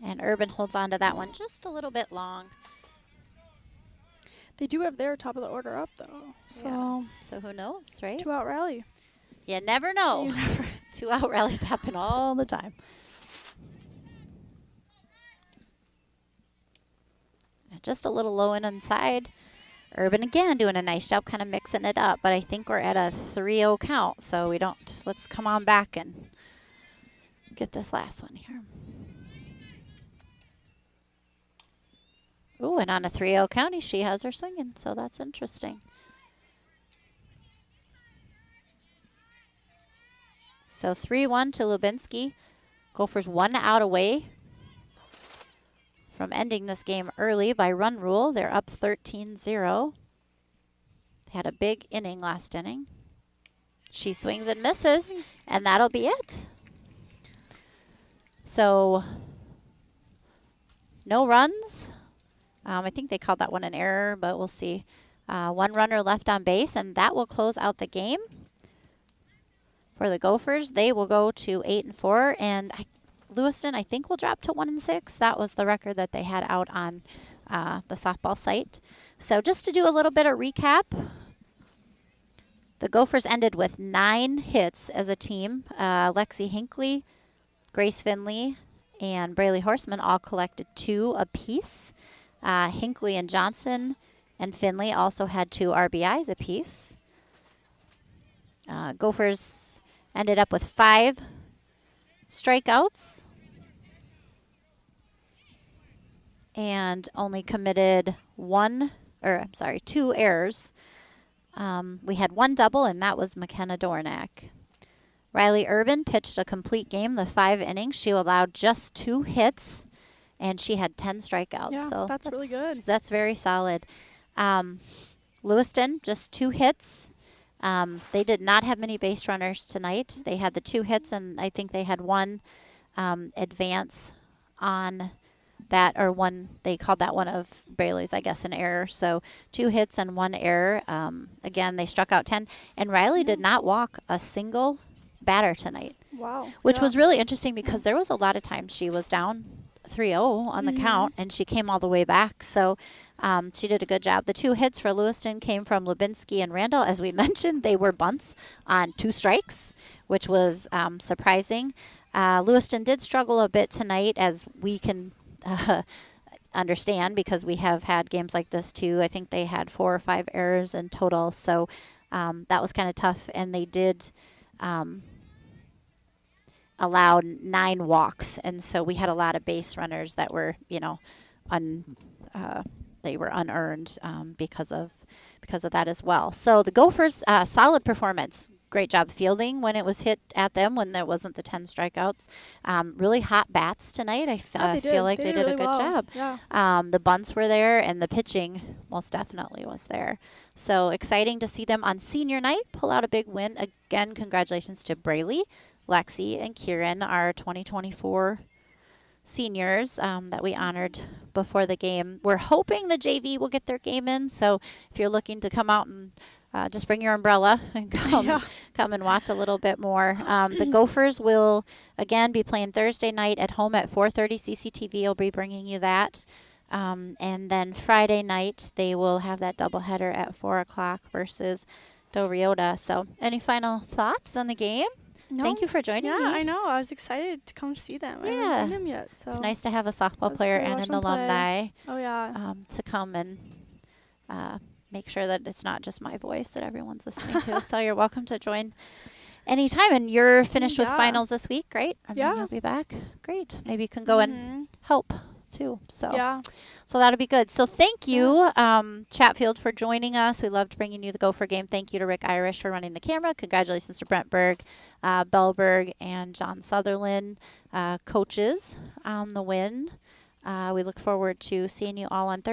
And Urban holds on to that one just a little bit long. They do have their top of the order up, though. So, Yeah. So who knows, right? 2-out rally. You never know. You never 2-out rallies happen all the time. Just a little low and inside. Urban again doing a nice job kind of mixing it up, but I think we're at a 3-0 count, so we don't, let's come on back and get this last one here. Ooh, and on a 3-0 count, she has her swinging, so that's interesting. So 3-1 to Lubinsky. Gophers 1 out away from ending this game early by run rule. They're up 13-0. They had a big inning last inning. She swings and misses, and that'll be it. So no runs. I think they called that one an error, but we'll see. 1 runner left on base, and that will close out the game. For the Gophers, they will go to 8-4, and Lewiston, I think, will drop to 1-6. That was the record that they had out on the softball site. So just to do a little bit of recap, the Gophers ended with 9 hits as a team. Lexi Hinckley, Grace Finley, and Braley Horseman all collected 2 apiece. Hinckley and Johnson and Finley also had 2 RBIs apiece. Gophers ended up with 5 strikeouts and only committed 2 errors. We had 1 double, and that was McKenna Dornack. Riley Urban pitched a complete game, the 5 innings. She allowed just 2 hits, and she had 10 strikeouts. Yeah, so that's really good. That's very solid. Lewiston, just 2 hits. They did not have many base runners tonight. They had the 2 hits, and I think they had 1 advance on that, or 1, they called that one of Braley's, I guess, an error. So 2 hits and 1 error. Again, they struck out 10. And Riley did not walk a single batter tonight. Wow. Which was really interesting because there was a lot of times she was down 3-0 on the count, and she came all the way back. So she did a good job. The 2 hits for Lewiston came from Lubinsky and Randall. As we mentioned, they were bunts on 2 strikes, which was surprising. Lewiston did struggle a bit tonight, as we can understand, because we have had games like this too. I think they had 4 or 5 errors in total. So that was kind of tough, and they did allowed 9 walks, and so we had a lot of base runners that were, they were unearned because of that as well. So the Gophers, solid performance. Great job fielding when it was hit at them, when there wasn't the 10 strikeouts. Really hot bats tonight. I feel like they did really a good well. job. Yeah. The bunts were there, and the pitching most definitely was there. So exciting to see them on senior night pull out a big win. Again, congratulations to Braley, Lexi, and Kieran, our 2024 seniors that we honored before the game. We're hoping the JV will get their game in, so if you're looking to come out and just bring your umbrella and come and watch a little bit more. The Gophers will, again, be playing Thursday night at home at 4:30. CCTV will be bringing you that. And then Friday night, they will have that doubleheader at 4 o'clock versus Doriota. So any final thoughts on the game? No. Thank you for joining me. Yeah, I know. I was excited to come see them. I haven't seen them yet. So it's nice to have a softball player and an alumni Oh, yeah. to come and make sure that it's not just my voice that everyone's listening to. So you're welcome to join anytime. And you're finished with Yeah. finals this week, right? And then Yeah. you'll be back. Great. Maybe you can go and help too. So Yeah. so that'll be good. So thank you, Yes. Chatfield, for joining us. We loved bringing you the Gopher game. Thank you to Rick Irish for running the camera. Congratulations to Brent Berg, Bellberg, and John Sutherland, coaches on the win. We look forward to seeing you all on Thursday.